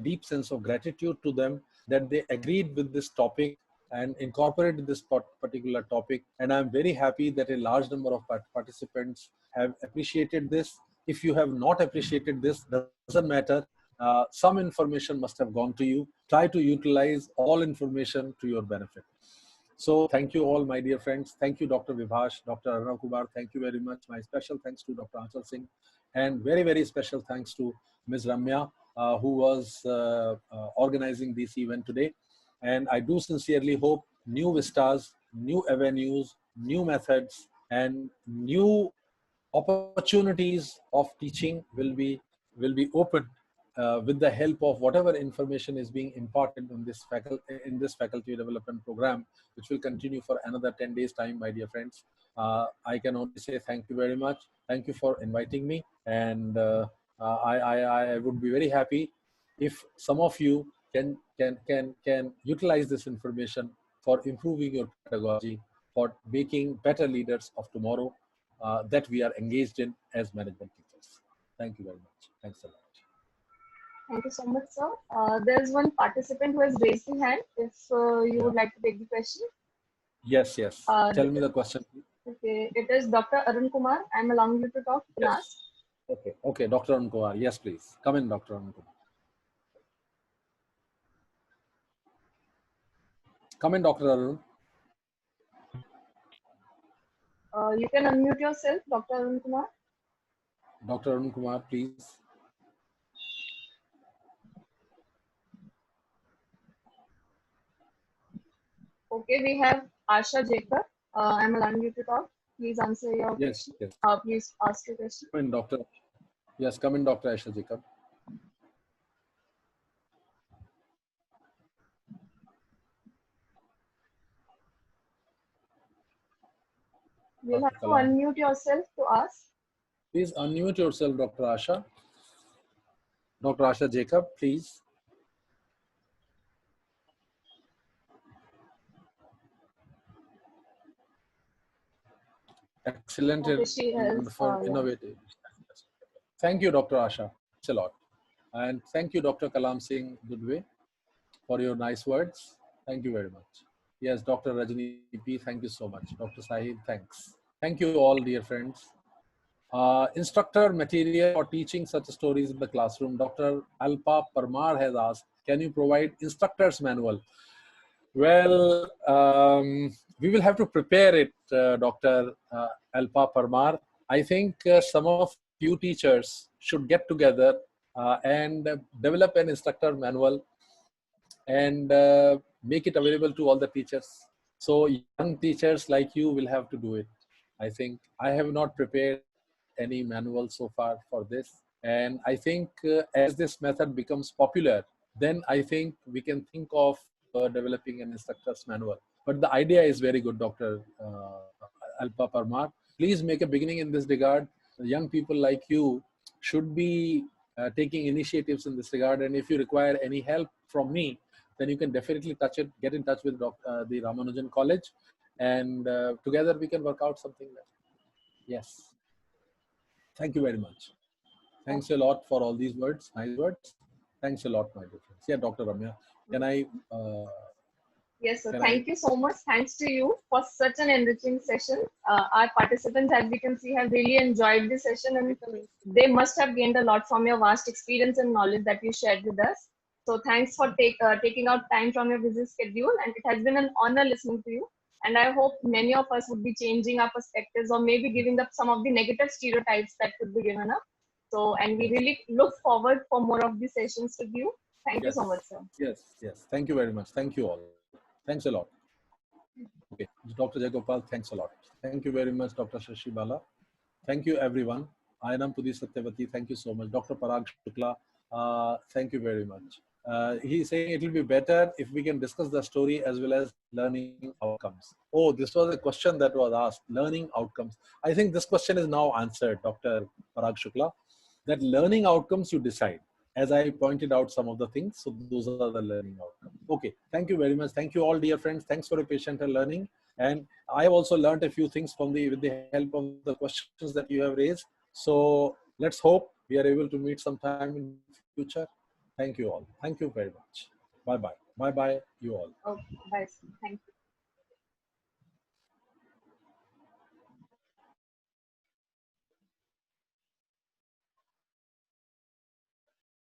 deep sense of gratitude to them that they agreed with this topic and incorporated this particular topic. And I'm very happy that a large number of participants have appreciated this. If you have not appreciated this, doesn't matter. Some information must have gone to you. Try to utilize all information to your benefit. So thank you all, my dear friends. Thank you, Dr. Vibhash, Dr. Aruna Kumar. Thank you very much. My special thanks to Dr. Achal Singh, and very, very special thanks to Ms. Ramya, who was organizing this event today. And I do sincerely hope new vistas, new avenues, new methods, and new opportunities of teaching will be opened with the help of whatever information is being imparted in this faculty development program, which will continue for another 10 days time, my dear friends. I can only say thank you very much. Thank you for inviting me, and I would be very happy if some of you can utilize this information for improving your pedagogy, for making better leaders of tomorrow that we are engaged in as management teachers. Thank you very much. Thanks a lot. Thank you so much, sir. There's one participant who has raised his hand. If you would like to take the question. Yes, yes. Tell me the question. Okay, it is Dr. Arun Kumar. I'm allowing you to talk. Yes. Okay, okay, Dr. Arun Kumar. Yes, please. Come in, Dr. Arun Kumar. Come in, Dr. Arun. You can unmute yourself, Dr. Arun Kumar. Dr. Arun Kumar, please. Okay, we have Asha Jacob. I'm allowing you to talk. Please answer your question. Yes. Please ask your question. Come in, Doctor. Yes, come in, Dr. Asha Jacob. You'll have to unmute yourself to ask. Please unmute yourself, Dr. Asha. Dr. Asha Jacob, please. excellent that and she has, wonderful, yeah. innovative. Thank you, Dr. Asha. Thanks a lot. And thank you, Dr. Kalam Singh Dudwe, for your nice words. Thank you very much. Yes, Dr. Rajani P, thank you so much. Dr. Sahib, thanks. Thank you all, dear friends. Instructor material for teaching such stories in the classroom. Dr. Alpa Parmar has asked, can you provide instructor's manual? Well, we will have to prepare it, Dr. Alpa Parmar. I think some of you teachers should get together and develop an instructor manual and make it available to all the teachers. So young teachers like you will have to do it. I think I have not prepared any manual so far for this. And I think as this method becomes popular, then I think we can think of developing an instructor's manual. But the idea is very good, Dr. Alpa Parmar. Please make a beginning in this regard. Young people like you should be taking initiatives in this regard. And if you require any help from me, then you can definitely get in touch with the Ramanujan College, and together we can work out something there. Yes. Thank you very much. Thanks a lot for all these words, nice words. Thanks a lot, my dear friends. Yeah, Dr. Ramya, can I? Yes, sir. Can I? Thank you so much. Thanks to you for such an enriching session. Our participants, as we can see, have really enjoyed the session, and they must have gained a lot from your vast experience and knowledge that you shared with us. So thanks for taking out time from your busy schedule, and it has been an honor listening to you. And I hope many of us would be changing our perspectives or maybe giving up some of the negative stereotypes that could be given up. So, and we really look forward for more of these sessions with you. Thank you Yes. so much, sir. Yes. Yes. Thank you very much. Thank you all. Thanks a lot. Okay, Dr. Jagopal, thanks a lot. Thank you very much, Dr. Shashi Bala. Thank you, everyone. Ainam Pudi Satyavati, thank you so much. Dr. Parag Shukla, thank you very much. He's saying it will be better if we can discuss the story as well as learning outcomes. Oh, this was a question that was asked, learning outcomes. I think this question is now answered, Dr. Parag Shukla, that learning outcomes you decide. As I pointed out some of the things, so those are the learning outcomes. Okay, thank you very much. Thank you all, dear friends. Thanks for your patient learning. And I have also learned a few things from with the help of the questions that you have raised. So let's hope we are able to meet sometime in future. Thank you all. Thank you very much. Bye bye. Bye bye, you all. Okay, bye. Thank you.